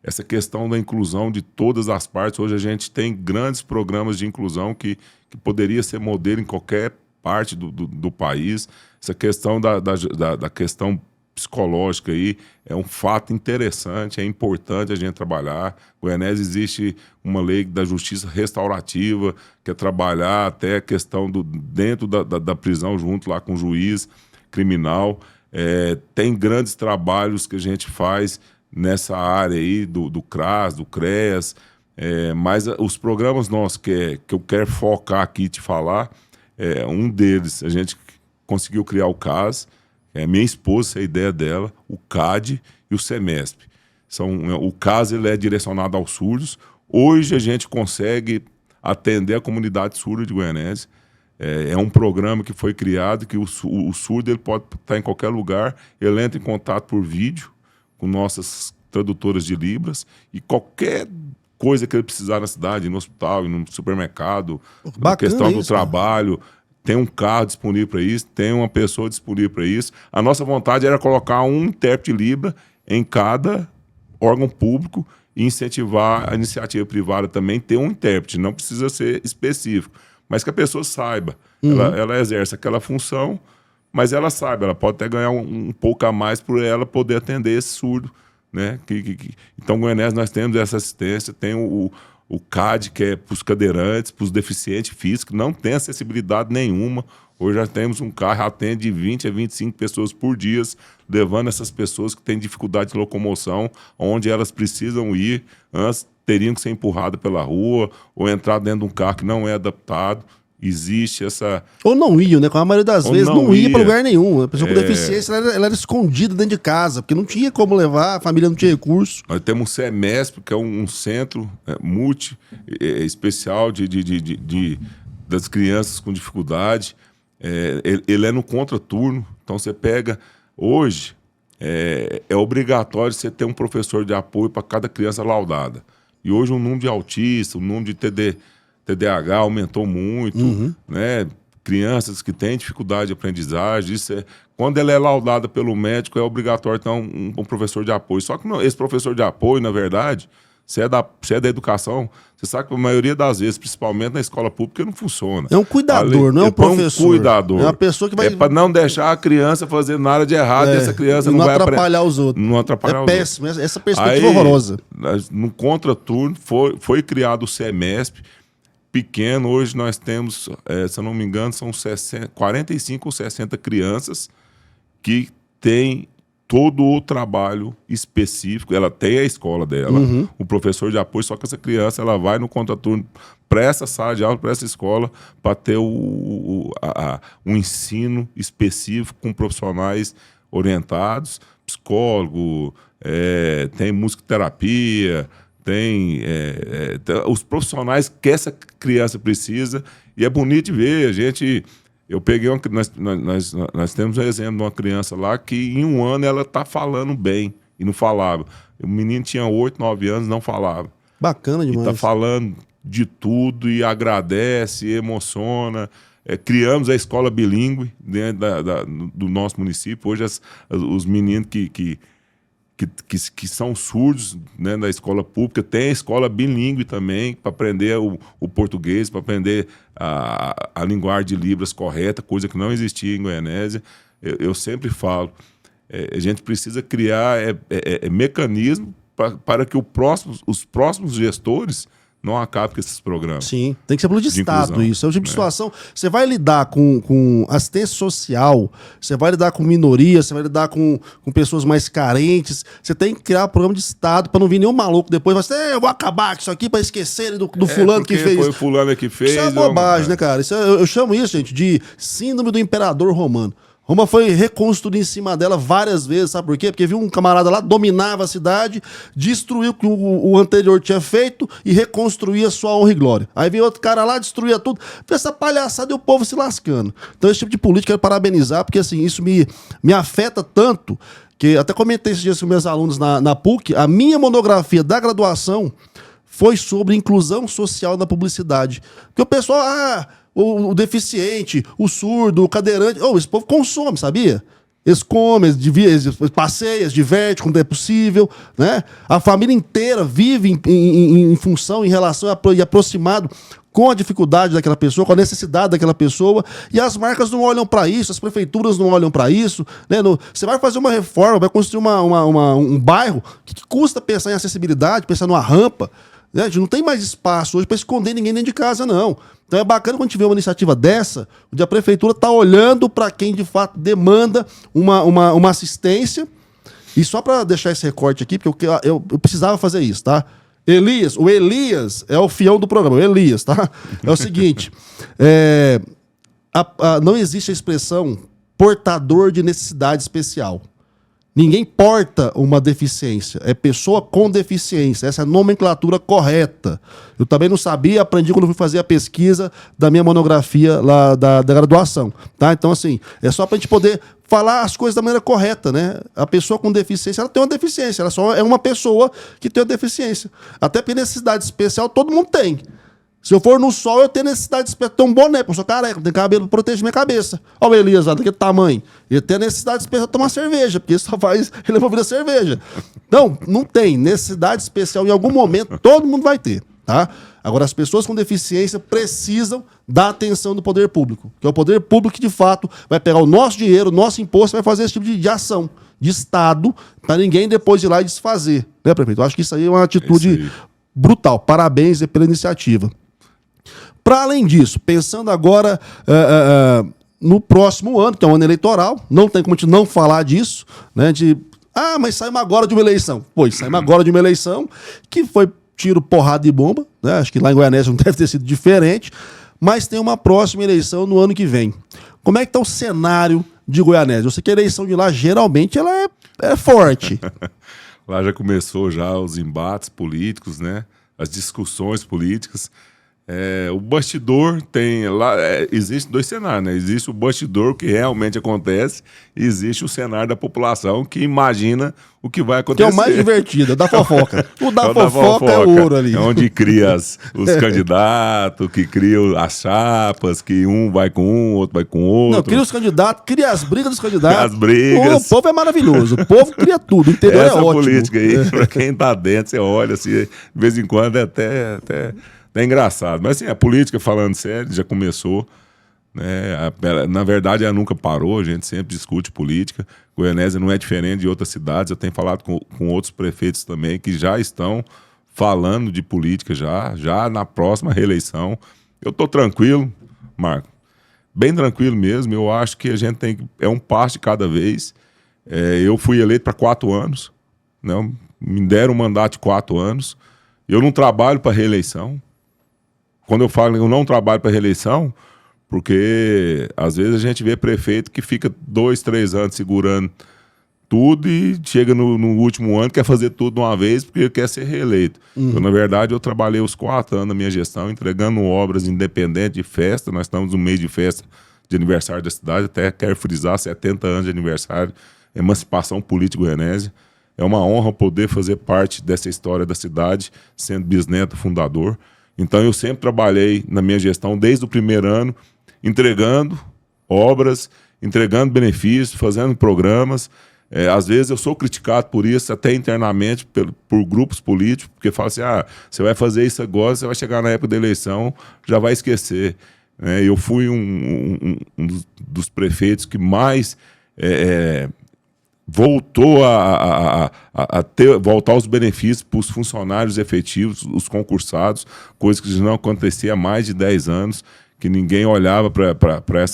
essa questão da inclusão de todas as partes, hoje a gente tem grandes programas de inclusão que poderia ser modelo em qualquer parte do país. Essa questão da questão psicológica aí é um fato interessante, é importante a gente trabalhar. Goianésia existe uma lei da justiça restaurativa, que é trabalhar até a questão dentro da prisão, junto lá com o juiz criminal. Tem grandes trabalhos que a gente faz nessa área aí do CRAS, do CREAS, mas os programas nossos que eu quero focar aqui e te falar, um deles, a gente conseguiu criar o CAS. Minha esposa, a ideia dela, o CAD e o SEMESP. O CAS ele é direcionado aos surdos. Hoje a gente consegue atender a comunidade surda de Goianésia. É um programa que foi criado que o surdo ele pode estar em qualquer lugar, ele entra em contato por vídeo com nossas tradutoras de Libras e qualquer coisa que ele precisar na cidade, no hospital, no supermercado, na questão do trabalho, tem um carro disponível para isso, tem uma pessoa disponível para isso. A nossa vontade era colocar um intérprete Libra em cada órgão público e incentivar a iniciativa privada também ter um intérprete, não precisa ser específico, mas que a pessoa saiba. Ela exerce aquela função, mas ela sabe, ela pode até ganhar um pouco a mais por ela poder atender esse surdo, né? Então, em Goianésia, nós temos essa assistência, tem o CAD, que é para os cadeirantes, para os deficientes físicos, que não tem acessibilidade nenhuma. Hoje já temos um carro que atende de 20 a 25 pessoas por dia, levando essas pessoas que têm dificuldade de locomoção, onde elas precisam ir, antes teriam que ser empurradas pela rua, ou entrar dentro de um carro que não é adaptado. Existe essa... Ou não iam, né? Com a maioria das vezes não ia para lugar nenhum. A pessoa com deficiência ela era escondida dentro de casa, porque não tinha como levar, a família não tinha recurso. Nós temos o CEMESP, que é um centro especial das crianças com dificuldade. Ele é no contraturno, então você pega... Hoje, é obrigatório você ter um professor de apoio para cada criança laudada. E hoje o número de autistas, o número de TDAH aumentou muito, né? Crianças que têm dificuldade de aprendizagem, quando ela é laudada pelo médico, é obrigatório ter um professor de apoio. Só que esse professor de apoio, na verdade, se é da educação, você sabe que a maioria das vezes, principalmente na escola pública, não funciona. É um cuidador, não é um professor. Um cuidador. É uma pessoa que vai... É para não deixar a criança fazer nada de errado e essa criança não vai atrapalhar os outros. Não atrapalhar os outros. É péssimo, essa perspectiva horrorosa. No contraturno, foi criado o CEMESP, pequeno. Hoje nós temos, se eu não me engano, são 45 ou 60 crianças que têm todo o trabalho específico. Ela tem a escola dela, o professor de apoio, só que essa criança ela vai no contraturno para essa sala de aula, para essa escola, para ter um ensino específico com profissionais orientados, psicólogo, tem musicoterapia, tem os profissionais que essa criança precisa, e é bonito de ver. Eu peguei nós temos um exemplo de uma criança lá que em um ano ela está falando bem e não falava. O menino tinha 8, 9 anos, não falava. Bacana demais. E está falando de tudo e agradece, emociona. Criamos a escola bilíngue dentro do nosso município. Hoje os meninos que são surdos, né, da escola pública, tem a escola bilíngue também, para aprender o português, para aprender a linguagem de Libras correta, coisa que não existia em Goianésia. Eu sempre falo, a gente precisa criar mecanismo para que os próximos gestores não acabem com esses programas. Sim, tem que ser pelo de Estado inclusão, isso. É o tipo de situação. Você vai lidar com assistência social, você vai lidar com minorias, você vai lidar com pessoas mais carentes. Você tem que criar um programa de Estado para não vir nenhum maluco depois. Vai ser, eu vou acabar com isso aqui para esquecerem do fulano que fez. Foi o fulano que fez. Isso é uma bobagem, né, cara? Eu chamo isso, gente, de síndrome do imperador romano. Roma foi reconstruída em cima dela várias vezes, sabe por quê? Porque viu um camarada lá, dominava a cidade, destruiu o que o anterior tinha feito e reconstruía sua honra e glória. Aí veio outro cara lá, destruía tudo, fez essa palhaçada e o povo se lascando. Então esse tipo de política eu quero parabenizar, porque assim, isso me afeta tanto, que até comentei esses dias com meus alunos na PUC, a minha monografia da graduação foi sobre inclusão social na publicidade. Porque o pessoal, o deficiente, o surdo, o cadeirante, esse povo consome, sabia? Eles comem, eles passeiam, se divertem quando é possível, né? A família inteira vive em função, em relação e aproximado com a dificuldade daquela pessoa, com a necessidade daquela pessoa, e as marcas não olham para isso, as prefeituras não olham para isso, né? Você vai fazer uma reforma, vai construir um bairro, o que custa pensar em acessibilidade, pensar numa rampa? A gente não tem mais espaço hoje para esconder ninguém dentro de casa, não. Então é bacana quando a gente vê uma iniciativa dessa, onde a prefeitura está olhando para quem de fato demanda uma assistência. E só para deixar esse recorte aqui, porque eu precisava fazer isso, tá? O Elias é o fião do programa, o Elias, tá? É o seguinte, não existe a expressão portador de necessidade especial. Ninguém porta uma deficiência. É pessoa com deficiência. Essa é a nomenclatura correta. Eu também não sabia, aprendi quando fui fazer a pesquisa da minha monografia lá da graduação. Tá? Então, assim, é só pra gente poder falar as coisas da maneira correta, né? A pessoa com deficiência, ela tem uma deficiência. Ela só é uma pessoa que tem uma deficiência. Até porque necessidade especial todo mundo tem. Se eu for no sol, eu tenho necessidade de ter um boné, porque eu sou careca, não tenho cabelo para proteger minha cabeça. Olha o Elias lá, daquele tamanho. Ele tem necessidade especial de tomar cerveja, porque isso só faz ele envolver a cerveja. Então, não tem necessidade especial em algum momento, todo mundo vai ter, tá? Agora, as pessoas com deficiência precisam da atenção do poder público, que é o poder público que, de fato, vai pegar o nosso dinheiro, o nosso imposto, vai fazer esse tipo de ação, de Estado, para ninguém depois ir lá e desfazer. Né, prefeito? Eu acho que isso aí é uma atitude brutal. Parabéns pela iniciativa. Para além disso, pensando agora no próximo ano, que é um ano eleitoral, não tem como a gente não falar disso, né? Mas saímos agora de uma eleição. Pois, saímos agora de uma eleição que foi tiro, porrada e bomba, né? Acho que lá em Goianésia não deve ter sido diferente, mas tem uma próxima eleição no ano que vem. Como é que está o cenário de Goianésia? Eu sei que a eleição de lá, geralmente, ela é forte. Lá já começou já os embates políticos, né? As discussões políticas. O bastidor tem lá, existe dois cenários, né? Existe o bastidor, que realmente acontece, e existe o cenário da população que imagina o que vai acontecer. Que é o mais divertido, da fofoca. O da fofoca é ouro ali. É onde cria os candidatos, que cria as chapas, que um vai com um, outro vai com outro. Não, cria os candidatos, cria as brigas dos candidatos. As brigas. O povo é maravilhoso, o povo cria tudo, o interior é ótimo. Essa política aí, pra quem tá dentro, você olha assim, de vez em quando é até engraçado. Mas assim, a política, falando sério, já começou, né? Na verdade, ela nunca parou, a gente sempre discute política. Goianésia não é diferente de outras cidades. Eu tenho falado com outros prefeitos também que já estão falando de política já na próxima reeleição. Eu estou tranquilo, Marco, bem tranquilo mesmo. Eu acho que a gente tem que... É um passo de cada vez. Eu fui eleito para 4 anos, né? Me deram um mandato de 4 anos. Eu não trabalho para reeleição. Quando eu falo eu não trabalho para reeleição, porque às vezes a gente vê prefeito que fica 2, 3 anos segurando tudo e chega no último ano, quer fazer tudo de uma vez porque quer ser reeleito. Então, na verdade, eu trabalhei os 4 anos da minha gestão entregando obras independentes de festa. Nós estamos no mês de festa de aniversário da cidade, até quero frisar, 70 anos de aniversário, emancipação política goianésia. É uma honra poder fazer parte dessa história da cidade, sendo bisneto fundador. Então, eu sempre trabalhei na minha gestão, desde o primeiro ano, entregando obras, entregando benefícios, fazendo programas. Às vezes eu sou criticado por isso, até internamente, por grupos políticos, porque falam assim, você vai fazer isso agora, você vai chegar na época da eleição, já vai esquecer. Eu fui um dos prefeitos que mais voltou voltar os benefícios para os funcionários efetivos, os concursados, coisa que não acontecia há mais de 10 anos, que ninguém olhava para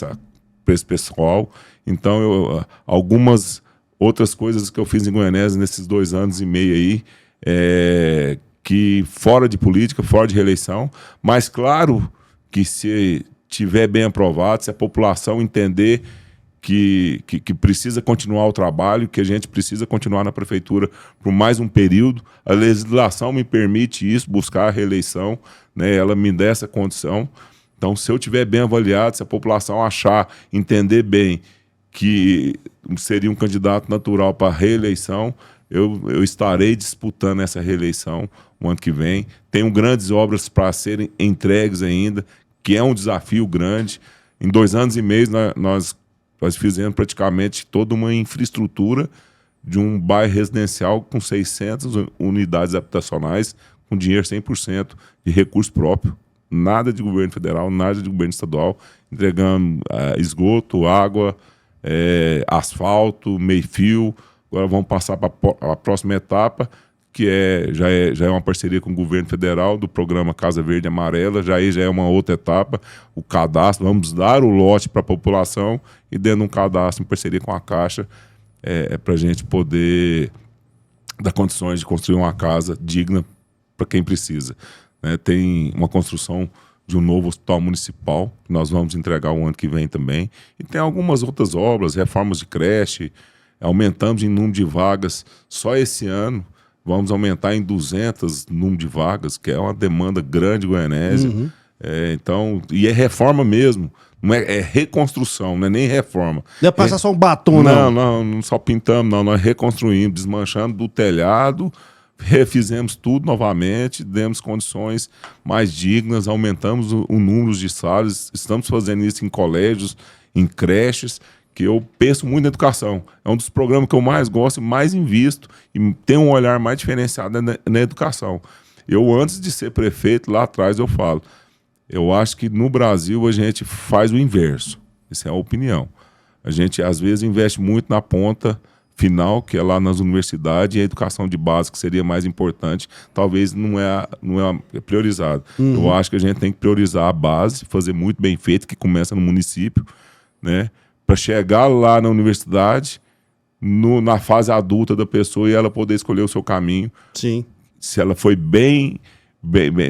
esse pessoal. Então, algumas outras coisas que eu fiz em Goianésia nesses 2 anos e meio aí, que fora de política, fora de reeleição, mas claro que se tiver bem aprovado, se a população entender que precisa continuar o trabalho, que a gente precisa continuar na prefeitura por mais um período. A legislação me permite isso, buscar a reeleição, né? Ela me dá essa condição. Então, se eu tiver bem avaliado, se a população achar, entender bem que seria um candidato natural para a reeleição, eu estarei disputando essa reeleição o ano que vem. Tenho grandes obras para serem entregues ainda, que é um desafio grande. Em 2 anos e meio, nós fizemos praticamente toda uma infraestrutura de um bairro residencial com 600 unidades habitacionais, com dinheiro 100% de recurso próprio, nada de governo federal, nada de governo estadual, entregando esgoto, água, asfalto, meio-fio. Agora vamos passar para a próxima etapa, que já é uma parceria com o governo federal, do programa Casa Verde e Amarela. Já é uma outra etapa, o cadastro. Vamos dar o lote para a população e dentro de um cadastro em parceria com a Caixa, para a gente poder dar condições de construir uma casa digna para quem precisa. Tem uma construção de um novo hospital municipal, que nós vamos entregar o ano que vem também. E tem algumas outras obras, reformas de creche, aumentamos em número de vagas. Só esse ano vamos aumentar em 200 número de vagas, que é uma demanda grande de Goianésia. Então, e é reforma mesmo. Não é reconstrução, não é nem reforma. Não é passar só um batom, não. Não só pintamos, não. Nós reconstruímos, desmanchando do telhado, refizemos tudo novamente, demos condições mais dignas, aumentamos o número de salas, estamos fazendo isso em colégios, em creches, que eu penso muito na educação. É um dos programas que eu mais gosto, mais invisto e tenho um olhar mais diferenciado na educação. Eu, antes de ser prefeito, lá atrás eu falo, eu acho que no Brasil a gente faz o inverso. Essa é a opinião. A gente, às vezes, investe muito na ponta final, que é lá nas universidades, e a educação de base, que seria mais importante, talvez não é priorizado. Eu acho que a gente tem que priorizar a base, fazer muito bem feito, que começa no município, né? Para chegar lá na universidade, na fase adulta da pessoa, e ela poder escolher o seu caminho. Sim. Se ela foi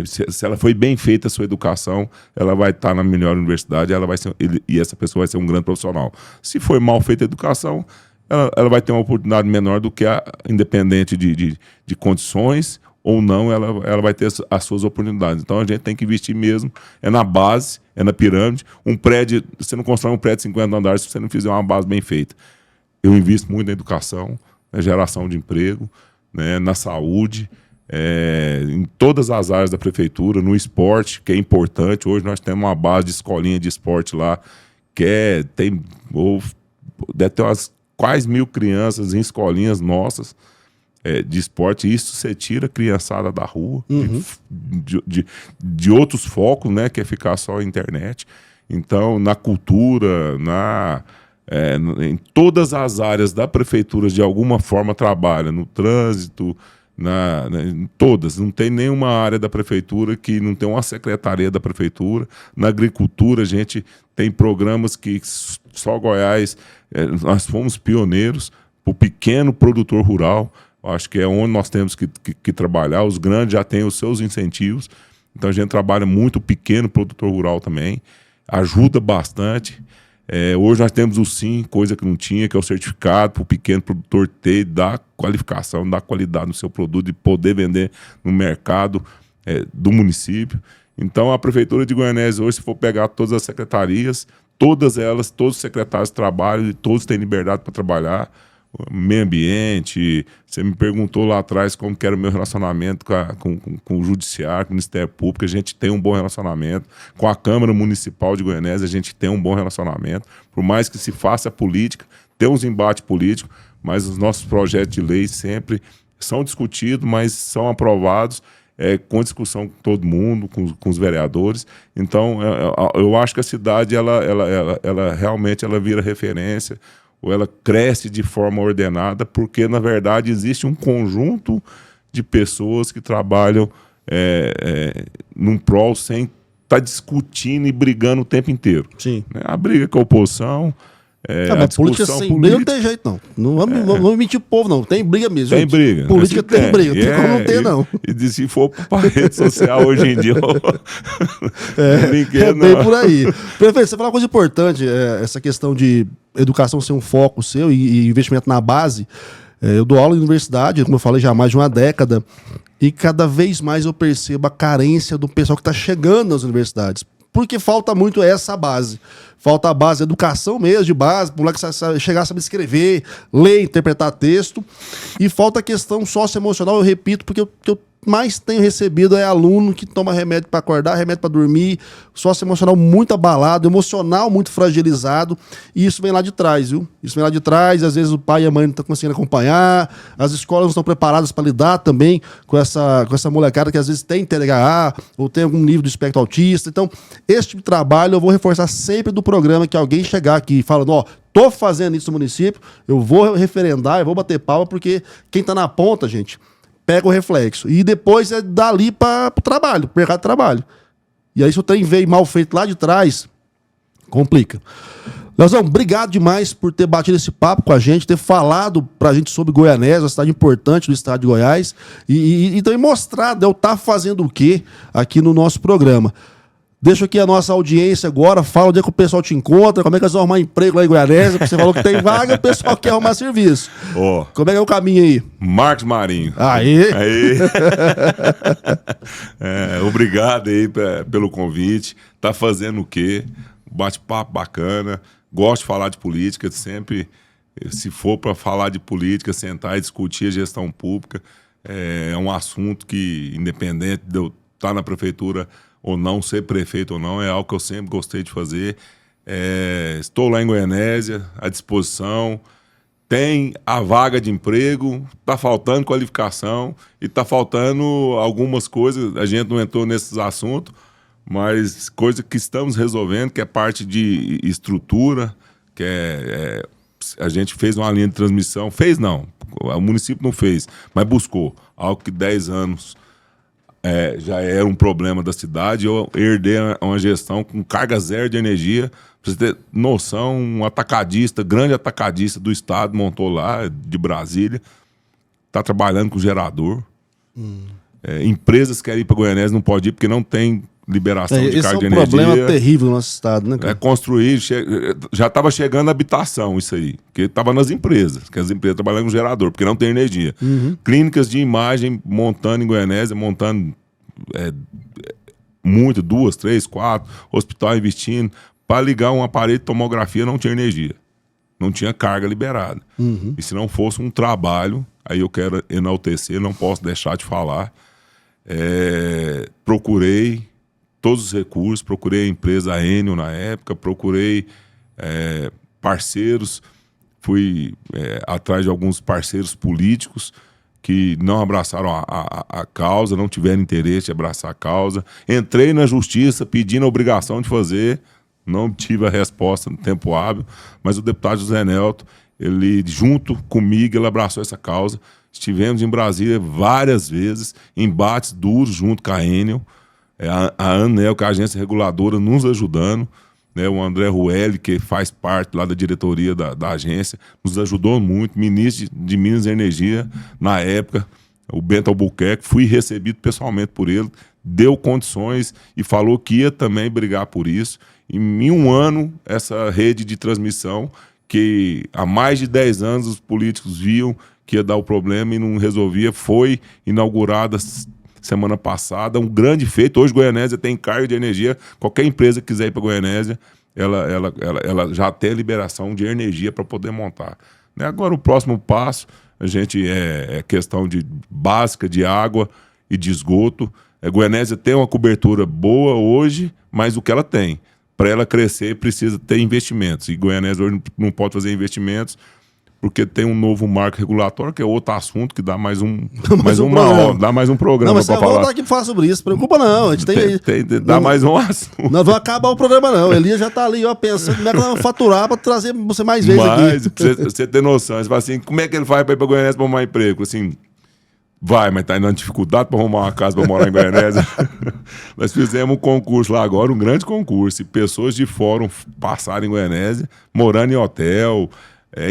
se ela foi bem feita a sua educação, ela vai estar na melhor universidade, e essa pessoa vai ser um grande profissional. Se foi mal feita a educação, ela vai ter uma oportunidade menor do que independente de condições ou não, ela vai ter as suas oportunidades. Então a gente tem que investir mesmo, é na base, é na pirâmide. Um prédio, você não constrói um prédio de 50 andares se você não fizer uma base bem feita. Eu invisto muito na educação, na geração de emprego, né, na saúde, em todas as áreas da prefeitura, no esporte, que é importante. Hoje nós temos uma base de escolinha de esporte lá, deve ter umas quase 1.000 crianças em escolinhas nossas de esporte. Isso você tira a criançada da rua, de outros focos, né, que é ficar só na internet. Então, na cultura, em todas as áreas da prefeitura, de alguma forma trabalha, no trânsito, em todas. Não tem nenhuma área da prefeitura que não tem uma secretaria da prefeitura. Na agricultura, a gente tem programas que só Goiás, nós fomos pioneiros, o pequeno produtor rural, acho que é onde nós temos que trabalhar. Os grandes já têm os seus incentivos, então a gente trabalha muito o pequeno produtor rural também, ajuda bastante. Hoje nós temos o SIM, coisa que não tinha, que é o certificado para o pequeno produtor ter, dar qualificação, dar qualidade no seu produto e poder vender no mercado do município. Então a Prefeitura de Goianésia hoje, se for pegar todas as secretarias, todos os secretários trabalham e todos têm liberdade para trabalhar. Meio ambiente, você me perguntou lá atrás como que era o meu relacionamento com o Judiciário, com o Ministério Público. A gente tem um bom relacionamento. Com a Câmara Municipal de Goianésia, a gente tem um bom relacionamento. Por mais que se faça política, tem uns embates políticos, mas os nossos projetos de lei sempre são discutidos, mas são aprovados com discussão com todo mundo, com os vereadores. Então, eu acho que a cidade, ela realmente vira referência, ou ela cresce de forma ordenada, porque, na verdade, existe um conjunto de pessoas que trabalham num prol sem estar discutindo e brigando o tempo inteiro. Sim. A briga com a oposição, mas política sem briga não tem jeito, não. Não vamos mentir pro povo, não. Tem briga mesmo. Tem briga. Política tem briga, não tem como não ter, não. E se for para a rede social hoje em dia, é bem por aí. Prefeito, você falou uma coisa importante, essa questão de educação ser um foco seu e investimento na base. Eu dou aula em universidade, como eu falei, já há mais de uma década, e cada vez mais eu percebo a carência do pessoal que está chegando nas universidades. Porque falta muito essa base. Falta a base, educação mesmo, de base, para o moleque chegar a saber escrever, ler, interpretar texto. E falta a questão socioemocional, eu repito, porque eu mais tenho recebido aluno que toma remédio para acordar, remédio para dormir, socioemocional muito abalado, emocional muito fragilizado, e isso vem lá de trás, viu? Isso vem lá de trás, às vezes o pai e a mãe não estão conseguindo acompanhar, as escolas não estão preparadas para lidar também com essa molecada que às vezes tem TDAH ou tem algum nível de espectro autista. Então, esse tipo de trabalho eu vou reforçar sempre do programa, que alguém chegar aqui falando, ó, tô fazendo isso no município, eu vou referendar, eu vou bater palma, porque quem tá na ponta, gente, pega o reflexo. E depois é dali para o trabalho, pro mercado de trabalho. E aí, se o trem veio mal feito lá de trás, complica. Leozão, obrigado demais por ter batido esse papo com a gente, ter falado pra gente sobre Goianésia, uma cidade importante do estado de Goiás, e também mostrado eu estar fazendo o quê aqui no nosso programa. Deixa aqui a nossa audiência agora, fala onde é que o pessoal te encontra, como é que eles vão arrumar emprego lá em Goianésia, porque você falou que tem vaga, o pessoal quer arrumar serviço. Como é que é o caminho aí? Marcos Marinho. Aí. Obrigado aí pelo convite. Tá fazendo o quê? Bate-papo bacana. Gosto de falar de política, sempre, se for para falar de política, sentar e discutir a gestão pública, é um assunto que, independente de eu estar na prefeitura ou não, ser prefeito ou não, é algo que eu sempre gostei de fazer. Estou lá em Goianésia, à disposição. Tem a vaga de emprego, está faltando qualificação e está faltando algumas coisas. A gente não entrou nesses assuntos, mas coisa que estamos resolvendo, que é parte de estrutura, que a gente fez uma linha de transmissão. Fez não, o município não fez, mas buscou. Algo que 10 anos já era um problema da cidade. Eu herdei uma gestão com carga zero de energia. Pra você ter noção, um atacadista, grande atacadista do estado, montou lá, de Brasília, está trabalhando com gerador. Empresas querem ir para Goianésia, não pode ir porque não tem liberação de carga de energia. Esse é um problema terrível no nosso estado, né, cara? Construir, já estava chegando a habitação isso aí, porque estava nas empresas, que as empresas trabalhando com gerador, porque não tem energia. Clínicas de imagem montando em Goianésia, montando muito, 2, 3, 4, hospital investindo. Para ligar um aparelho de tomografia não tinha energia, não tinha carga liberada. E se não fosse um trabalho, aí eu quero enaltecer, não posso deixar de falar. Procurei todos os recursos, procurei a empresa Enel na época, procurei parceiros, fui atrás de alguns parceiros políticos que não abraçaram a causa, não tiveram interesse de abraçar a causa. Entrei na justiça pedindo a obrigação de fazer, não tive a resposta no tempo hábil, mas o deputado José Nelto, ele junto comigo, ele abraçou essa causa. Estivemos em Brasília várias vezes, embates duros junto com a Enel, a ANEEL, que é a agência reguladora, nos ajudando, né? O André Rueli, que faz parte lá da diretoria da agência, nos ajudou muito, ministro de Minas e Energia, na época, o Bento Albuquerque, fui recebido pessoalmente por ele, deu condições e falou que ia também brigar por isso. Em um ano, essa rede de transmissão, que há mais de 10 anos os políticos viam que ia dar o problema e não resolvia, foi inaugurada semana passada, um grande feito. Hoje Goianésia tem carga de energia, qualquer empresa que quiser ir para Goianésia, ela já tem liberação de energia para poder montar. Agora o próximo passo, a gente é questão básica de água e de esgoto. Goianésia tem uma cobertura boa hoje, mas o que ela tem? Para ela crescer, precisa ter investimentos. E Goianésia hoje não pode fazer investimentos porque tem um novo marco regulatório, que é outro assunto, que dá mais dá mais um programa. Não, mas eu vou estar aqui para falar sobre isso, preocupa não. A gente dá mais um assunto. Não vai acabar o programa não. Elias já está ali, ó, pensando como é que ela vai faturar para trazer você mais vezes aqui. Pra você ter noção, você fala assim, como é que ele faz para ir para Goianésia para arrumar emprego? Assim, vai, mas está indo dificuldade para arrumar uma casa para morar em Goianésia. Nós fizemos um concurso lá agora, um grande concurso, e pessoas de fórum passaram em Goianésia, morando em hotel,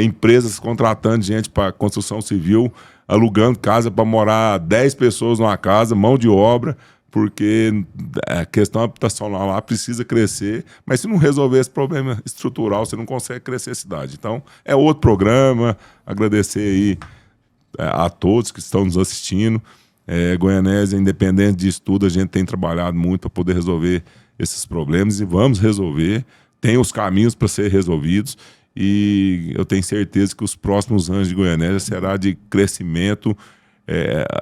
empresas contratando gente para construção civil, alugando casa para morar 10 pessoas numa casa, mão de obra, porque a questão habitacional lá precisa crescer, mas se não resolver esse problema estrutural, você não consegue crescer a cidade. Então, é outro programa. Agradecer aí a todos que estão nos assistindo. Goianésia, independente disso tudo, a gente tem trabalhado muito para poder resolver esses problemas e vamos resolver. Tem os caminhos para ser resolvidos e eu tenho certeza que os próximos anos de Goianésia será de crescimento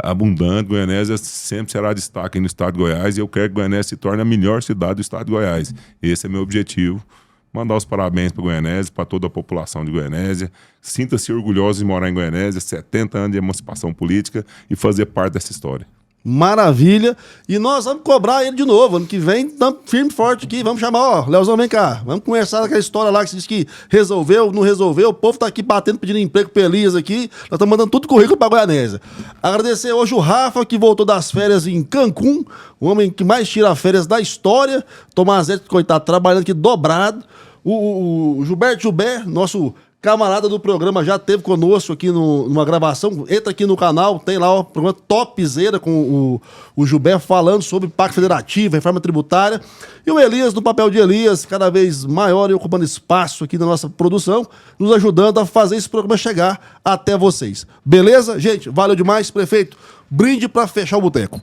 abundante. Goianésia sempre será destaque no estado de Goiás e eu quero que Goianésia se torne a melhor cidade do estado de Goiás. Esse é meu objetivo. Mandar os parabéns para Goianésia, para toda a população de Goianésia. Sinta-se orgulhoso de morar em Goianésia, 70 anos de emancipação política e fazer parte dessa história. Maravilha. E nós vamos cobrar ele de novo. Ano que vem, estamos firme e forte aqui. Vamos chamar, ó, Leozão, vem cá. Vamos conversar daquela história lá que você disse que resolveu, não resolveu. O povo tá aqui batendo, pedindo emprego pro Elias aqui. Nós estamos mandando tudo currículo pra Goianésia. Agradecer hoje o Rafa, que voltou das férias em Cancún. O homem que mais tira férias da história. Tomazete, coitado, trabalhando aqui dobrado. O Gilberto Gilbert, nosso camarada do programa, já esteve conosco aqui numa gravação. Entra aqui no canal, tem lá o programa Topzera com o Gilberto falando sobre Pacto Federativo, reforma tributária. E o Elias, no papel de Elias, cada vez maior e ocupando espaço aqui na nossa produção, nos ajudando a fazer esse programa chegar até vocês. Beleza? Gente, valeu demais. Prefeito, brinde para fechar o boteco.